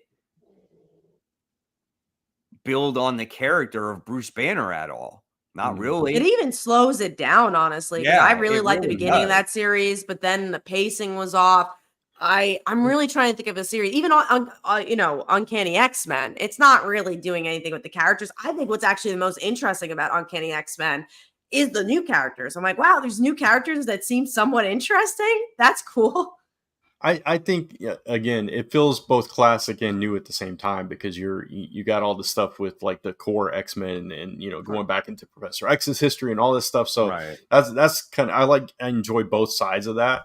build on the character of Bruce Banner at all? Not Mm. It really. even slows it down, honestly, because I Yeah, really it liked the really beginning of does. that series, but then the pacing was off. I'm really trying to think of a series, even on Uncanny X-Men. It's not really doing anything with the characters. I think what's actually the most interesting about Uncanny X-Men is the new characters. I'm like, wow, there's new characters that seem somewhat interesting. That's cool. I think again it feels both classic and new at the same time because you got all the stuff with like the core X-Men and going back into Professor X's history and all this stuff. So Right. that's kind of I enjoy both sides of that.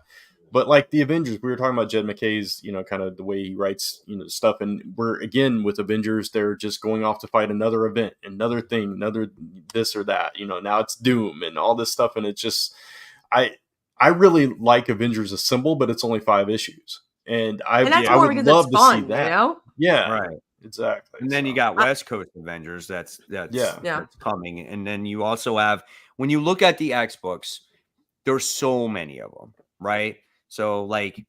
But like the Avengers, we were talking about Jed McKay's kind of the way he writes stuff, and we're again with Avengers, they're just going off to fight another event, another thing, another this or that. Now it's Doom and all this stuff, and it's just I really like Avengers Assemble, but it's only 5 issues, and And that's I more would because it's love to see fun, that. Yeah, Right. exactly. And then you So got West Coast Avengers that's yeah, Yeah. coming. And then you also have, when you look at the X books, there's so many of them, right? So like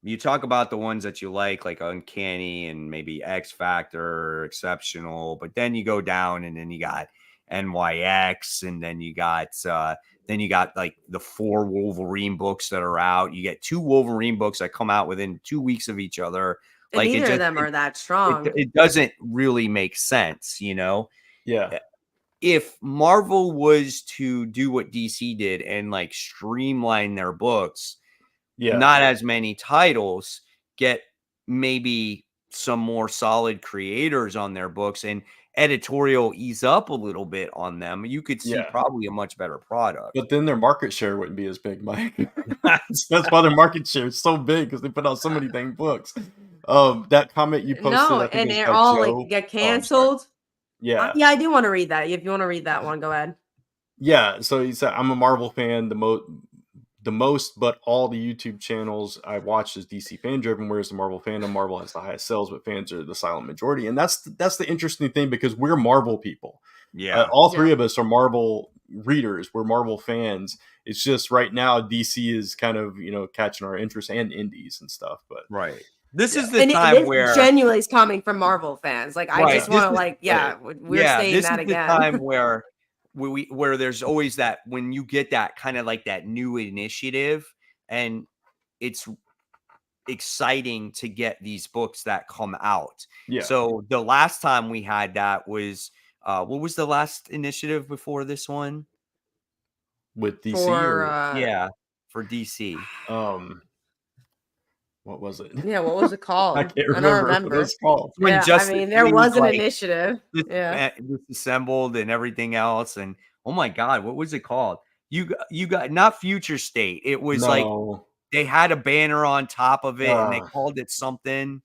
you talk about the ones that you like Uncanny and maybe X Factor, Exceptional, but then you go down and then you got NYX, and then you got like the 4 Wolverine books that are out. You get 2 Wolverine books that come out within 2 weeks of each other. And Like neither of them are that strong. it doesn't really make sense, yeah, If Marvel was to do what DC did and like streamline their books, yeah. not as many titles, get maybe some more solid creators on their books and editorial ease up a little bit on them, you could see Yeah. probably a much better product. But then their market share wouldn't be as big, Mike. That's why their market share is so big because they put out so many dang books. That comment you posted, No, I think and it was they're by all Joe. like get Oh, I'm sorry. canceled. Yeah, Yeah, I do want to read that. If you want to read that one, go ahead. yeah. So he said, "I'm a Marvel fan. The most, but all the YouTube channels I watch is DC fan driven. Whereas the Marvel fandom, Marvel has the highest sales, but fans are the silent majority. And that's the interesting thing because we're Marvel people. Yeah. All 3 of us are Marvel readers. We're Marvel fans. It's just right now DC is kind of catching our interest and indies and stuff. But Right. This Yeah. is the And time this where genuinely is coming from Marvel fans. Like, I Right. just want to, This is- like, yeah, we're yeah, saying this that is the again. time where where there's always that, when you get that kind of like that new initiative, and it's exciting to get these books that come out. yeah, So the last time we had that was what was the last initiative before this one? with DC For Yeah, for DC. what was it? yeah, what was it called? I can't I don't remember what remember. it's called. When Yeah, I Justice mean, there League, was an like, initiative. Yeah. disassembled and everything else, and oh my god, what was it called? You got not Future State. It was like No, they had a banner on top of it and they Ah. called it something.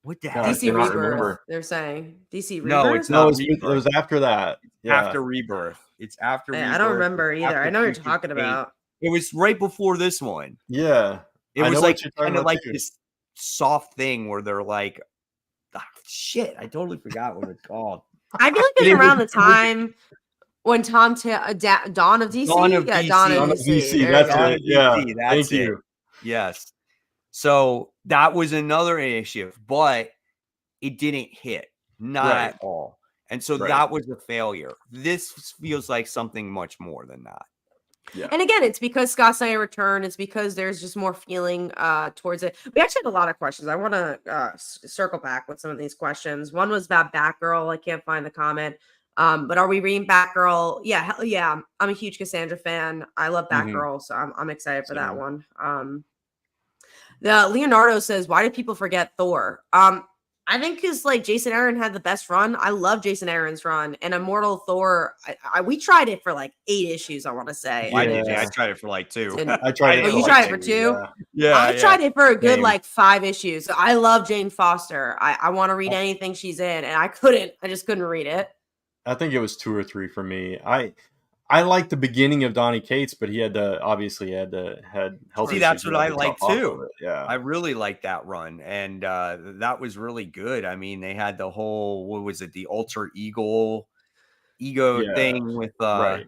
What the God, heck? I DC cannot Rebirth, remember. they're saying. DC No, Rebirth? it's No, not it was Rebirth. after that. Yeah, After Rebirth. It's after Yeah, Rebirth. I don't remember It's either. I after know what you're Future talking State. about. It was right before this one. yeah. It I was know like what you're talking kind of about like too. this soft thing where they're like, shit, I totally forgot what it's called. I feel like But it's it was- around the it was- time when Dawn of DC? Dawn of Yeah, DC. Dawn Son of of DC. DC, There you that's go. it. Yeah, That's thank it. you. Yes. So that was another initiative, but it didn't hit. Not Right. at all. And so Right. that was a failure. This feels like something much more than that. Yeah. And again, it's because Scott Snyder returned. It's because there's just more feeling towards it. We actually had a lot of questions. I want to circle back with some of these questions. One was about Batgirl. I can't find the comment. But are we reading Batgirl? Yeah, hell yeah. I'm a huge Cassandra fan. I love Batgirl, so I'm excited for that one. The Leonardo says, why did people forget Thor? I I think because like Jason Aaron had the best run. I love Jason Aaron's run, and Immortal Thor. We tried it for like 8 issues, I want to say. Why and did you? I Yeah. tried it for like 2. Didn't- I tried I it. Oh, didn't you for like tried it like for two, 2? Yeah. Yeah, I tried it for a good Same. like 5 issues. I love Jane Foster. I want to read anything she's in, and I couldn't. I just couldn't read it. I think it was 2 or 3 for me. I liked the beginning of Donny Cates, but he had health See, issues. that's He what had I to like drop off too. of it. Yeah. I really liked that run, and that was really good. I mean, they had the whole, what was it, the alter ego Yeah. thing Right.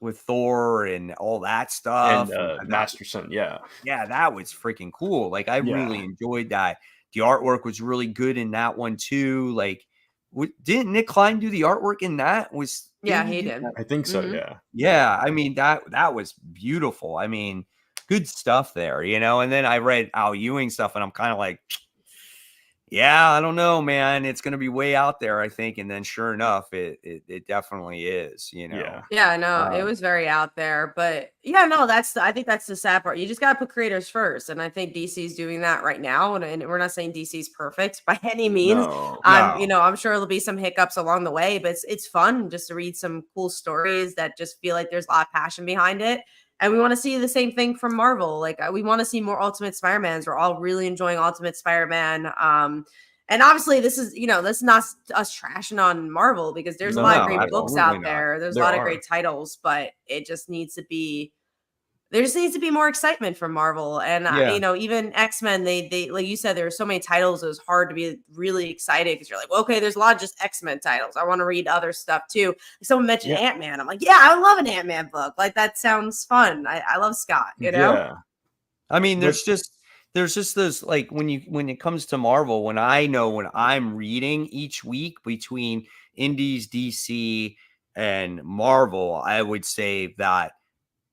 with Thor and all that And stuff. Masterson. Yeah. Yeah, that was freaking cool. Like, I Yeah. really enjoyed that. The artwork was really good in that one too. Like, didn't Nick Klein do the artwork in that? Yeah, didn't he do did. that? I think so. Mhm. Yeah. Yeah, I mean, that was beautiful. I mean, good stuff there, you know. And then I read Al Ewing stuff, and I'm kind of like, yeah, I don't know, man. It's gonna be way out there, I think. And then sure enough, it definitely is, you know. Yeah. Yeah, no, it Um, was very out there, but yeah, no, I think that's the sad part. You just got to put creators first, and I think DC's doing that right now. And we're not saying DC's perfect by any means. No. I'm sure there'll be some hiccups along the way, but it's fun just to read some cool stories that just feel like there's a lot of passion behind it. And we want to see the same thing from Marvel. Like we want to see more Ultimate Spider-Mans. We're all really enjoying Ultimate Spider-Man. And obviously, this is not us trashing on Marvel because there's a lot of No, great books absolutely out not. there. There's a There lot of are. great titles, but it just needs to be. There just needs to be more excitement from Marvel, and Yeah. even X-Men. They like you said, there are so many titles. It was hard to be really excited because you're like, well, okay, there's a lot of just X-Men titles. I want to read other stuff too. Someone mentioned Yeah. Ant-Man. I'm like, yeah, I love an Ant-Man book. Like that sounds fun. I love Scott. You know. Yeah. I mean, But- there's just those, like, when it comes to Marvel, when I'm reading each week between Indies, DC, and Marvel, I would say that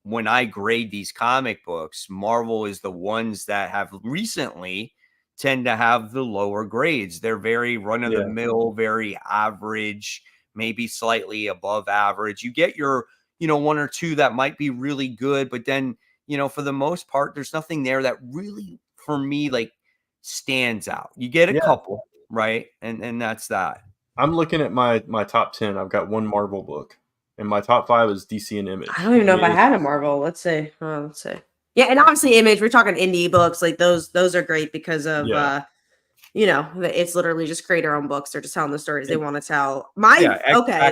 when I grade these comic books, Marvel is the ones that have recently tend to have the lower grades. They're very run of the mill, very average, maybe slightly above average. You get your, one or two that might be really good, but then, for the most part, there's nothing there that really, for me, like, stands out. You get a couple, right? And that's that. I'm looking at my top 10. I've got one Marvel book, and my top 5 is DC and Image. I don't even know if I had a Marvel. Let's see. Yeah, and obviously Image, we're talking indie books. Like those are great because of it's literally just creator-owned books. They're just telling the stories they want to tell.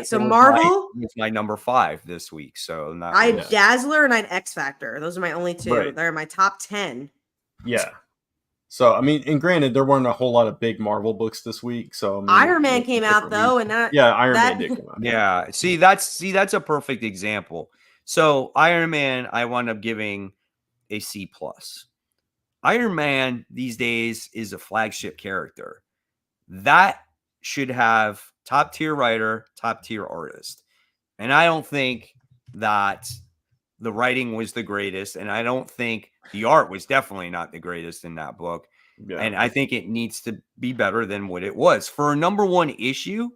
So Marvel was my number 5 this week. So I had Dazzler and I had X Factor. Those are my only 2. Right. They're my top 10. Yeah. So I mean, and granted, there weren't a whole lot of big Marvel books this week. So I mean, Iron Man came out though, and Iron Man did come out. Yeah. See, that's a perfect example. So Iron Man, I wound up giving a C+. Iron Man these days is a flagship character that should have top tier writer, top tier artist. And I don't think that the writing was the greatest. And I don't think the art was definitely not the greatest in that book. Yeah. And I think it needs to be better than what it was. For a number 1 issue,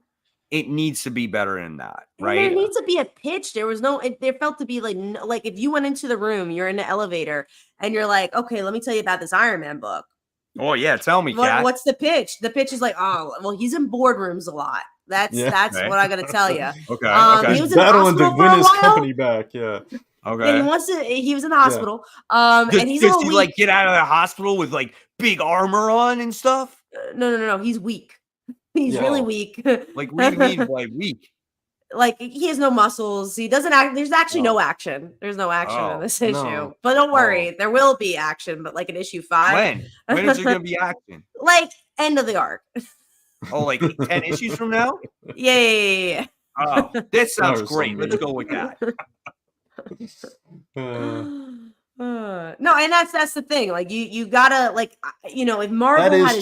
it needs to be better than that, right? There needs to be a pitch. There was no. There felt to be like if you went into the room, you're in the elevator, and you're like, okay, let me tell you about this Iron Man book. Oh yeah, tell me, Kat. What's the pitch? The pitch is like, oh, well, he's in boardrooms a lot. That's Okay. what I gotta tell you. Okay. He was in the hospital for a his while. company back. Yeah. Okay. Yeah, he was in the hospital. And he's does a he weak. like get out of the hospital with like big armor on and stuff? No. He's weak. He's really weak. Like, what do you mean by weak? Like he has no muscles. He doesn't act. There's actually no action. There's no action in this issue. no. But don't worry, there will be action. But like in issue 5, When is there gonna be action? like end of the arc. Oh, like 10 issues from now? Yeah. Oh, that sounds was great. Let's amazing. go with that. No, and that's the thing. Like you gotta if Marvel is had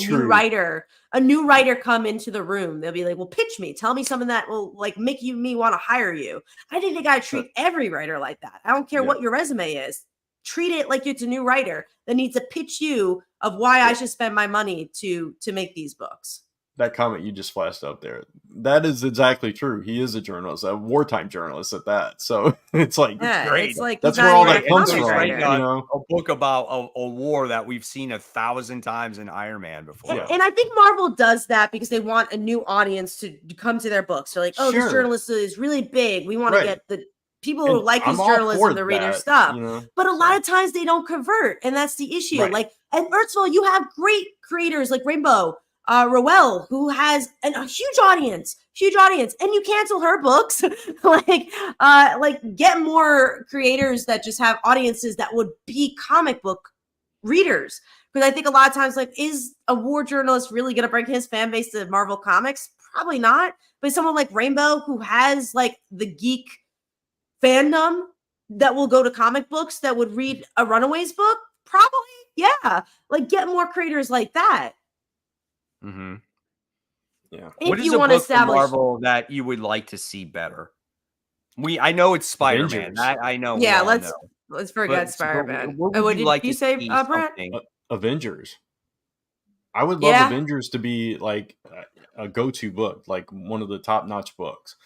a new writer come into the room, they'll be like, well, pitch me, tell me something that will like make me want to hire you. I think they gotta treat every writer like that. I don't care what your resume is. Treat it like it's a new writer that needs to pitch you of why I should spend my money to make these books. that comment you just flashed up there, that is exactly true. He is a journalist, a wartime journalist at that. So it's like, Yeah, great. it's like that's he's where not all even that a comes comic from, writer. you know? A book about a war that we've seen 1,000 times in Iron Man before. And I think Marvel does that because they want a new audience to come to their books. They're like, oh, this Sure. journalist is really big. We want to get the people who And like his I'm all for journalism to read your that, stuff. you know? But a lot of times they don't convert, and that's the issue. Right. Like, and first of all, you have great creators like Rainbow Rowell, who has a huge audience, and you cancel her books. like get more creators that just have audiences that would be comic book readers. Because I think a lot of times, like, is a war journalist really going to bring his fan base to Marvel Comics? Probably not. But someone like Rainbow, who has like the geek fandom that will go to comic books, that would read a Runaways book, probably, yeah. Like, get more creators like that. Mm-hmm. Yeah. If What is you a want to book from establish Marvel that you would like to see better? I know it's Spider-Man. Avengers. I know. Yeah, we all know. let's forget But Spider-Man. what What would you did like you to say, see Brent? something? Avengers. I would love Yeah. Avengers to be like a go-to book, like one of the top-notch books.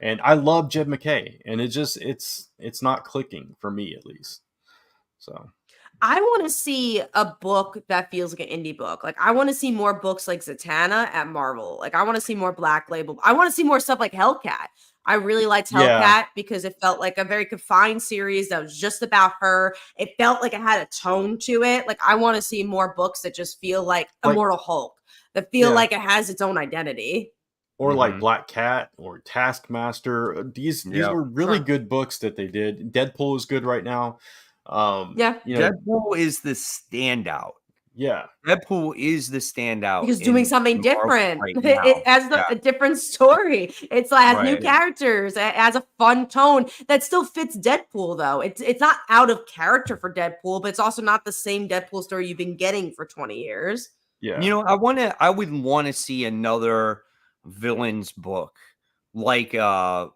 And I love Jed McKay, and it's not clicking for me, at least. So I want to see a book that feels like an indie book. Like, I want to see more books like Zatanna at Marvel. Like, I want to see more Black Label. I want to see more stuff like Hellcat. I really liked Hellcat Yeah. because it felt like a very confined series that was just about her. It felt like it had a tone to it. Like, I want to see more books that just feel like Immortal Hulk, that feel like it has its own identity. Or like Black Cat or Taskmaster. These were really good books that they did. Deadpool is good right now. Yeah. You know, Deadpool is the standout. yeah. Deadpool is the standout Because doing something different. right now. It has a different story. It's like has new characters. It has a fun tone that still fits Deadpool, though. It's not out of character for Deadpool, but it's also not the same Deadpool story you've been getting for 20 years. Yeah. You know, I would want to see another villains book like Superior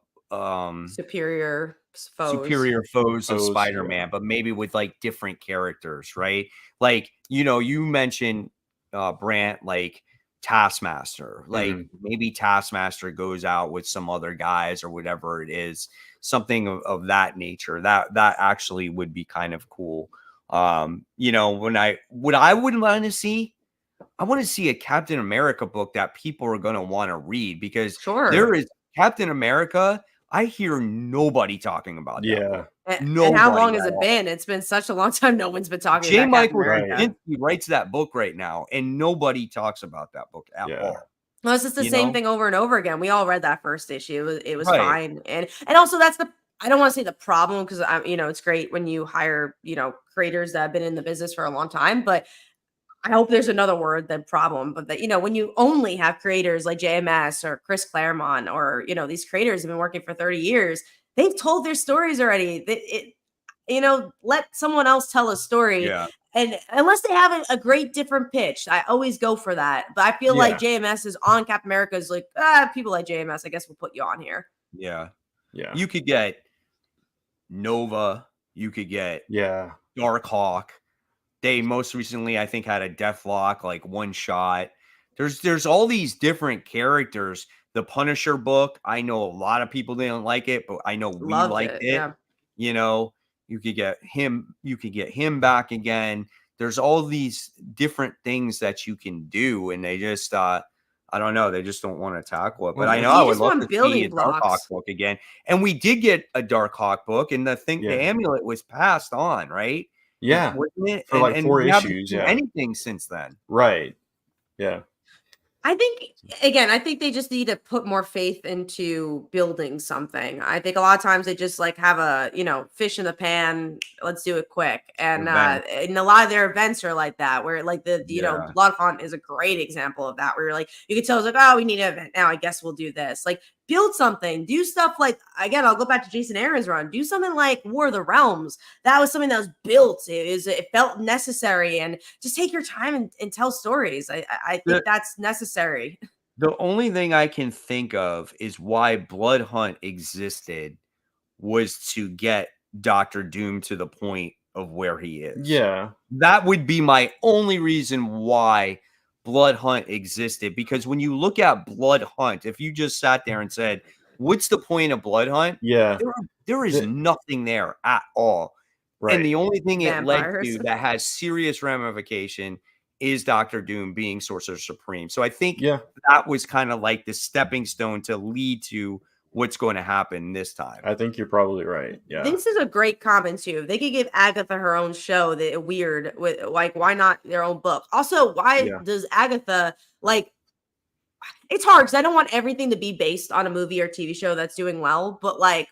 foes of Spider-Man, but maybe with like different characters, right? Like, you know, you mentioned Brant, like Taskmaster, like maybe Taskmaster goes out with some other guys or whatever it is, something of that nature. That actually would be kind of cool. You know, what I would want to see, I want to see a Captain America book that people are going to want to read, because there is Captain America. I hear nobody talking about that book. And how long has it been? It's been such a long time. No one's been talking J. about Michael Captain Straczynski writes that book right now, and nobody talks about that book at all. Well, it's just the same thing over and over again. We all read that first issue. It was fine. And also that's I don't want to say the problem, because you know, it's great when you hire, you know, creators that have been in the business for a long time, but I hope there's another word than problem. But that, you know, when you only have creators like JMS or Chris Claremont, or, you know, these creators have been working for 30 years, they've told their stories already. You know, let someone else tell a story. Yeah. And unless they have a great different pitch, I always go for that. But I feel like JMS is on Captain America is like, people like JMS, I guess we'll put you on here. Yeah. Yeah. You could get Nova. You could get Darkhawk. They most recently, I think, had a Deathlock, like one shot. There's all these different characters. The Punisher book, I know a lot of people didn't like it, but I know we liked it. Yeah. You know, you could get him. You could get him back again. There's all these different things that you can do, and they just, I don't know, they just don't want to tackle it. But I know I would love to see a Darkhawk book again. And we did get a Darkhawk book, and the amulet was passed on, right? Yeah, wasn't it? For like 4 issues. Yeah, anything since then, right? Yeah. I think they just need to put more faith into building something. I think a lot of times they just like have a, you know, fish in the pan. Let's do it quick. And a lot of their events are like that, where like you know, Blood Hunt is a great example of that, where you're like, you can tell it's like, oh, we need an event now, I guess we'll do this. Like, build something, do stuff like, again, I'll go back to Jason Aaron's run, do something like War of the Realms. That was something that was built. It felt necessary, and just take your time and tell stories. I think that's necessary. The only thing I can think of is why Blood Hunt existed was to get Dr. Doom to the point of where he is. Yeah. That would be my only reason why Blood Hunt existed, because when you look at Blood Hunt, if you just sat there and said, "What's the point of Blood Hunt?" Yeah. There is nothing there at all. And Right. the only thing it led Vampires. to that has serious ramification is Doctor Doom being Sorcerer Supreme. So I think Yeah. that was kind of like the stepping stone to lead to what's going to happen this time. I think you're probably right. Yeah. This is a great comment too. They could give Agatha her own show. That weird with like, why not their own book? Also, why Yeah. does Agatha like? It's hard because I don't want everything to be based on a movie or TV show that's doing well. But like,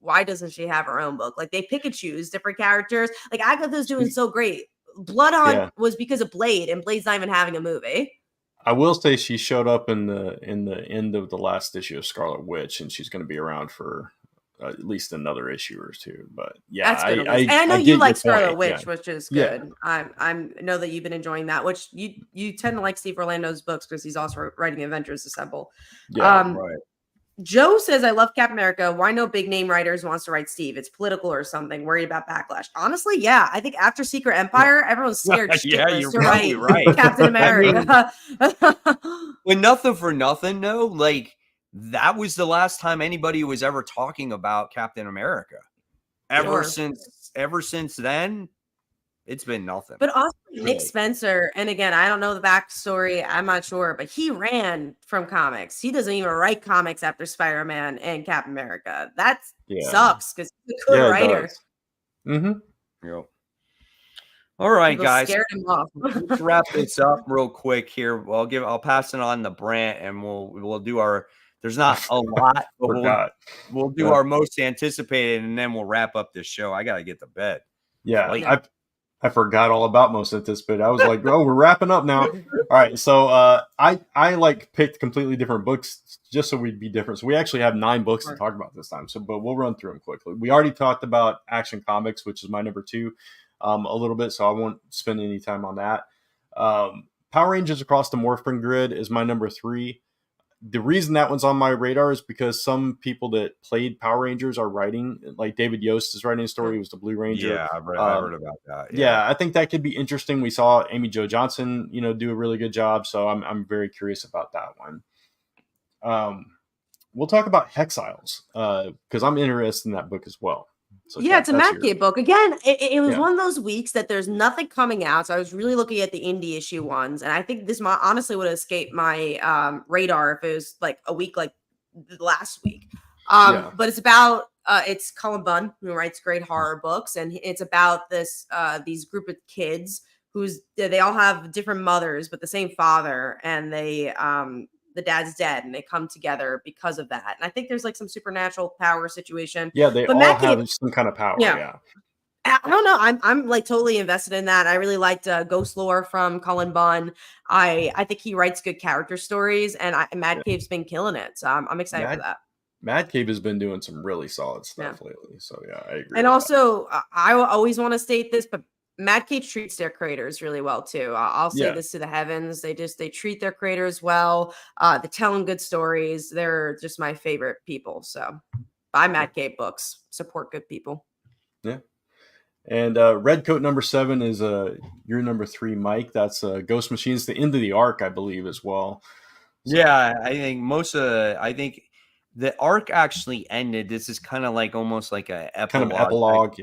why doesn't she have her own book? Like they pick and choose different characters. Like Agatha's doing so great. Blood Hunt Yeah. was because of Blade, and Blade's not even having a movie. I will say she showed up in the end of the last issue of Scarlet Witch, and she's going to be around for at least another issue or two. But yeah, That's good. And I know you get like your Scarlet point. Witch, Yeah. which is Yeah. good. I know that you've been enjoying that, which you tend to like Steve Orlando's books because he's also writing Avengers Assemble. Yeah. Right. Joe says, I love Cap America. Why no big name writers wants to write Steve? It's political or something. Worried about backlash. Honestly, yeah. I think after Secret Empire, everyone's scared Yeah, shitless you're to probably write right. Captain America. When nothing for nothing, though, like that was the last time anybody was ever talking about Captain America. Ever since then, it's been nothing. But also Nick Really. Spencer, and again, I don't know the backstory. I'm not sure, but he ran from comics. He doesn't even write comics after Spider-Man and Captain America. That sucks because he's a good writer. Mm-hmm. Yep. All right, People guys. scared him off. Let's wrap this up real quick here. I'll pass it on to Brant, and we'll do our. There's not a lot, but we'll do our most anticipated, and then we'll wrap up this show. I gotta get to bed. Yeah, I forgot all about most anticipated. I was like, oh, we're wrapping up now. All right, so I like picked completely different books just so we'd be different. So we actually have 9 books to talk about this time. But we'll run through them quickly. We already talked about Action Comics, which is my number 2, a little bit, so I won't spend any time on that. Power Rangers Across the Morphin Grid is my number 3. The reason that one's on my radar is because some people that played Power Rangers are writing, like David Yost is writing a story. He was the Blue Ranger. Yeah, I've heard about that. Yeah, I think that could be interesting. We saw Amy Jo Johnson, do a really good job. So I'm very curious about that one. We'll talk about Hexiles because I'm interested in that book as well. So yeah, it's a Matt Gay book. Again, it was one of those weeks that there's nothing coming out. So I was really looking at the indie issue ones. And I think this honestly would have escaped my radar if it was like a week like last week. But it's about, it's Cullen Bunn, who writes great horror books. And it's about these group of kids they all have different mothers, but the same father. And the dad's dead and they come together because of that. And I think there's like some supernatural power situation. Yeah, they all have some kind of power. Yeah. I don't know. I'm like totally invested in that. I really liked Ghost Lore from Cullen Bunn. I think he writes good character stories, and Mad Cave's been killing it. So I'm excited for that. Mad Cave has been doing some really solid stuff lately. So yeah, I agree. And also, I always want to state this, but Mad Cave treats their creators really well too. I'll say this to the heavens. They treat their creators well. They're telling good stories. They're just my favorite people. So buy Mad Cave books. Support good people. Yeah. And Red Coat number 7 is your number 3, Mike. That's Ghost Machines, the end of the arc, I believe, as well. So. Yeah, I think the arc actually ended. This is kind of like almost like a epilogue.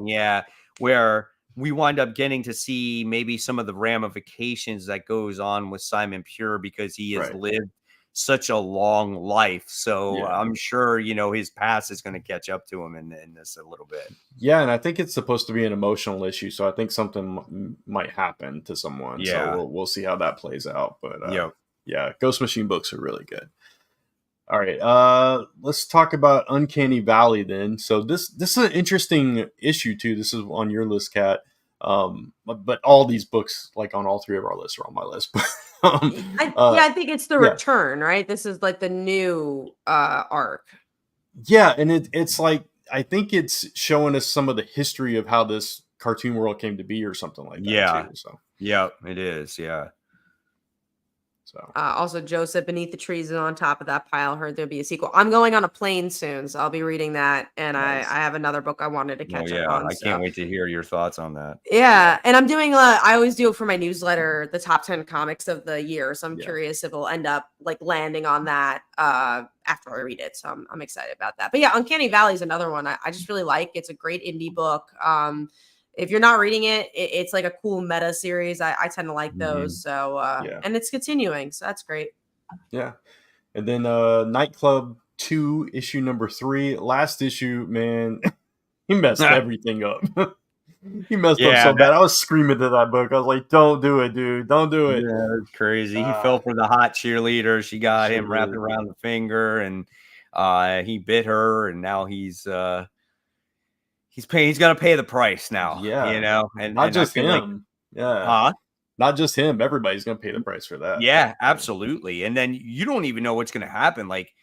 Yeah, where we wind up getting to see maybe some of the ramifications that goes on with Simon Pure because he has lived such a long life. So I'm sure, his past is going to catch up to him in this a little bit. Yeah. And I think it's supposed to be an emotional issue. So I think something might happen to someone. Yeah. So we'll see how that plays out. But Ghost Machine books are really good. All right, let's talk about Uncanny Valley then. So this is an interesting issue too. This is on your list, Kat. But all these books, like on all 3 of our lists, are on my list. I think it's the return, right? This is like the new arc. Yeah, and it's like I think it's showing us some of the history of how this cartoon world came to be, or something like that. Yeah, too, so yeah, it is. Yeah. So Also, Joseph, Beneath the Trees is on top of that pile. Heard there'll be a sequel. I'm going on a plane soon, so I'll be reading that. And nice. I have another book I wanted to Oh catch up yeah, on. I So can't wait to hear your thoughts on that. yeah, and I'm doing I always do it for my newsletter, the top 10 comics of the year. So I'm Yeah. curious if we'll end up like landing on that after I read it. So I'm excited about that. But yeah, Uncanny Valley is another one I just really like. It's a great indie book. If you're not reading it, it's like a cool meta series. I tend to like those. So Yeah. and it's continuing. So that's great. Yeah. And then Nightclub 2, issue number 3. Last issue, man, he messed everything up. He messed up so bad. I was screaming to that book. I was like, don't do it, dude. Don't do it. Yeah, it's crazy. He fell for the hot cheerleader. She got him wrapped around the finger, and he bit her, and now he's gonna pay the price now. Yeah. You know, and not just I feel him. Yeah. Huh? Not just him. Everybody's gonna pay the price for that. Yeah, absolutely. And then you don't even know what's gonna happen. Like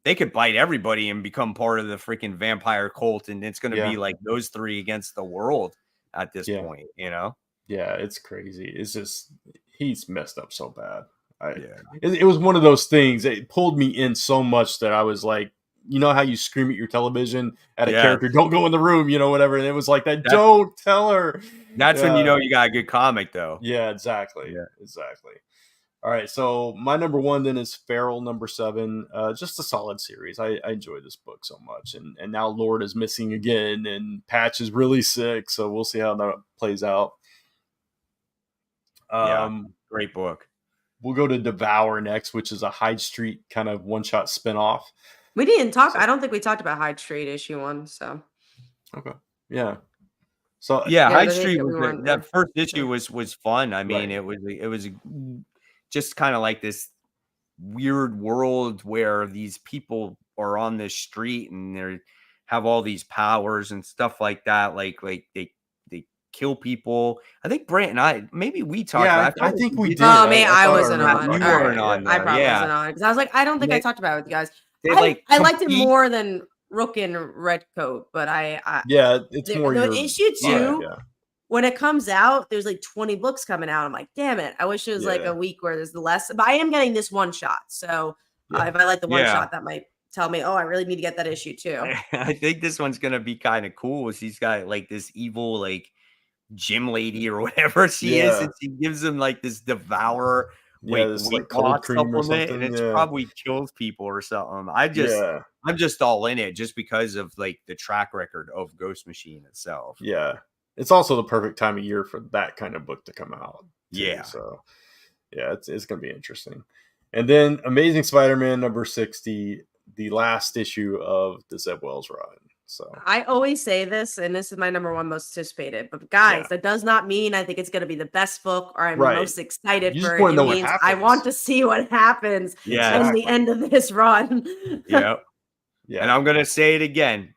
they could bite everybody and become part of the freaking vampire cult, and it's gonna be like those three against the world at this point, you know? Yeah, it's crazy. It's just he's messed up so bad. It was one of those things. It pulled me in so much that I was like, you know how you scream at your television at a character, don't go in the room, you know, whatever. And it was like that. Don't tell her. That's when you know you got a good comic, though. Yeah, exactly. Yeah, exactly. All right, so my number 1 then is Feral number 7. Just a solid series. I enjoy this book so much, and now Lord is missing again, and Patch is really sick. So we'll see how that plays out. Great book. We'll go to Devour next, which is a Hyde Street kind of one-shot spinoff. We didn't talk. I don't think we talked about Hyde Street issue 1. So okay, yeah. So Hyde Street was that first issue was fun. I mean, it was just kind of like this weird world where these people are on this street and they have all these powers and stuff like that. Like they kill people. I think Brant and I we talked. Yeah, I think we did. Oh man, I wasn't on. You weren't on. I probably wasn't on because I was like, I don't think I talked about it with you guys. I liked it more than Rook and Redcoat, but it's more the issue 2. When it comes out, there's like 20 books coming out. I'm like, damn it. I wish it was like a week where there's less, but I am getting this one shot. So if I like the one shot, that might tell me, oh, I really need to get that issue too. I think this one's going to be kind of cool. He's got like this evil, like gym lady or whatever she is. And she gives him like this devour, like cold cream or something. And it's probably kills people or something. I'm just all in it just because of like the track record of Ghost Machine itself. Yeah. It's also the perfect time of year for that kind of book to come out. Too. Yeah. So, it's going to be interesting. And then Amazing Spider-Man number 60, the last issue of the Zeb Wells run. So I always say this, and this is my number 1 most anticipated. But guys, that does not mean I think it's going to be the best book or I'm most excited for it. It means I want to see what happens in the end of this run. Yeah. And I'm going to say it again.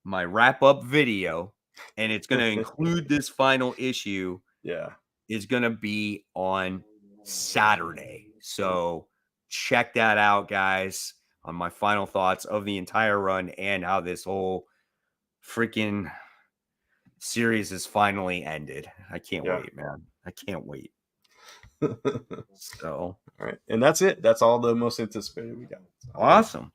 My wrap-up video, and it's going to include this final issue, is going to be on Saturday. So check that out, guys, on my final thoughts of the entire run and how this whole freaking series is finally ended. I can't wait, man. I can't wait. So, all right. And that's it. That's all the most anticipated we got. Awesome.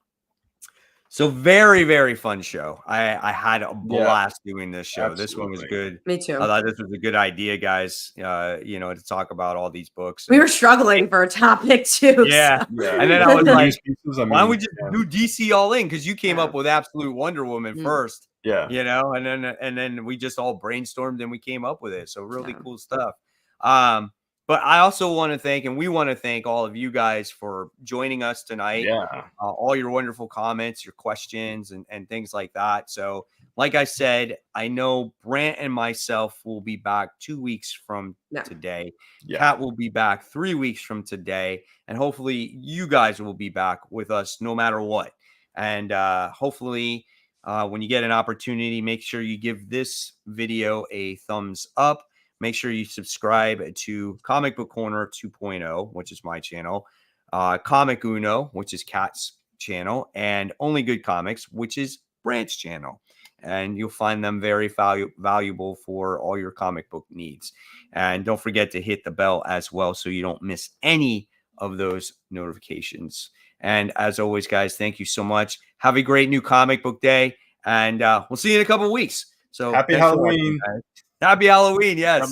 So very, very fun show. I had a blast doing this show. Absolutely. This one was good. Me too. I thought this was a good idea, guys. To talk about all these books. We were struggling for a topic too. Yeah. And then I was like, why don't we just do DC All In? Because you came up with Absolute Wonder Woman first. Yeah. And then we just all brainstormed and we came up with it. So really cool stuff. But I also want to thank, and we want to thank all of you guys for joining us tonight. Yeah. All your wonderful comments, your questions, and things like that. So, like I said, I know Brant and myself will be back 2 weeks from today. Kat will be back 3 weeks from today. And hopefully you guys will be back with us no matter what. And hopefully when you get an opportunity, make sure you give this video a thumbs up. Make sure you subscribe to Comic Book Corner 2.0, which is my channel, Comic Uno, which is Kat's channel, and Only Good Comics, which is Brant's channel. and you'll find them very valuable for all your comic book needs. And don't forget to hit the bell as well so you don't miss any of those notifications. And as always, guys, thank you so much. Have a great new comic book day, and we'll see you in a couple of weeks. So Happy thanks for watching, Halloween. guys. Happy Halloween. Yes.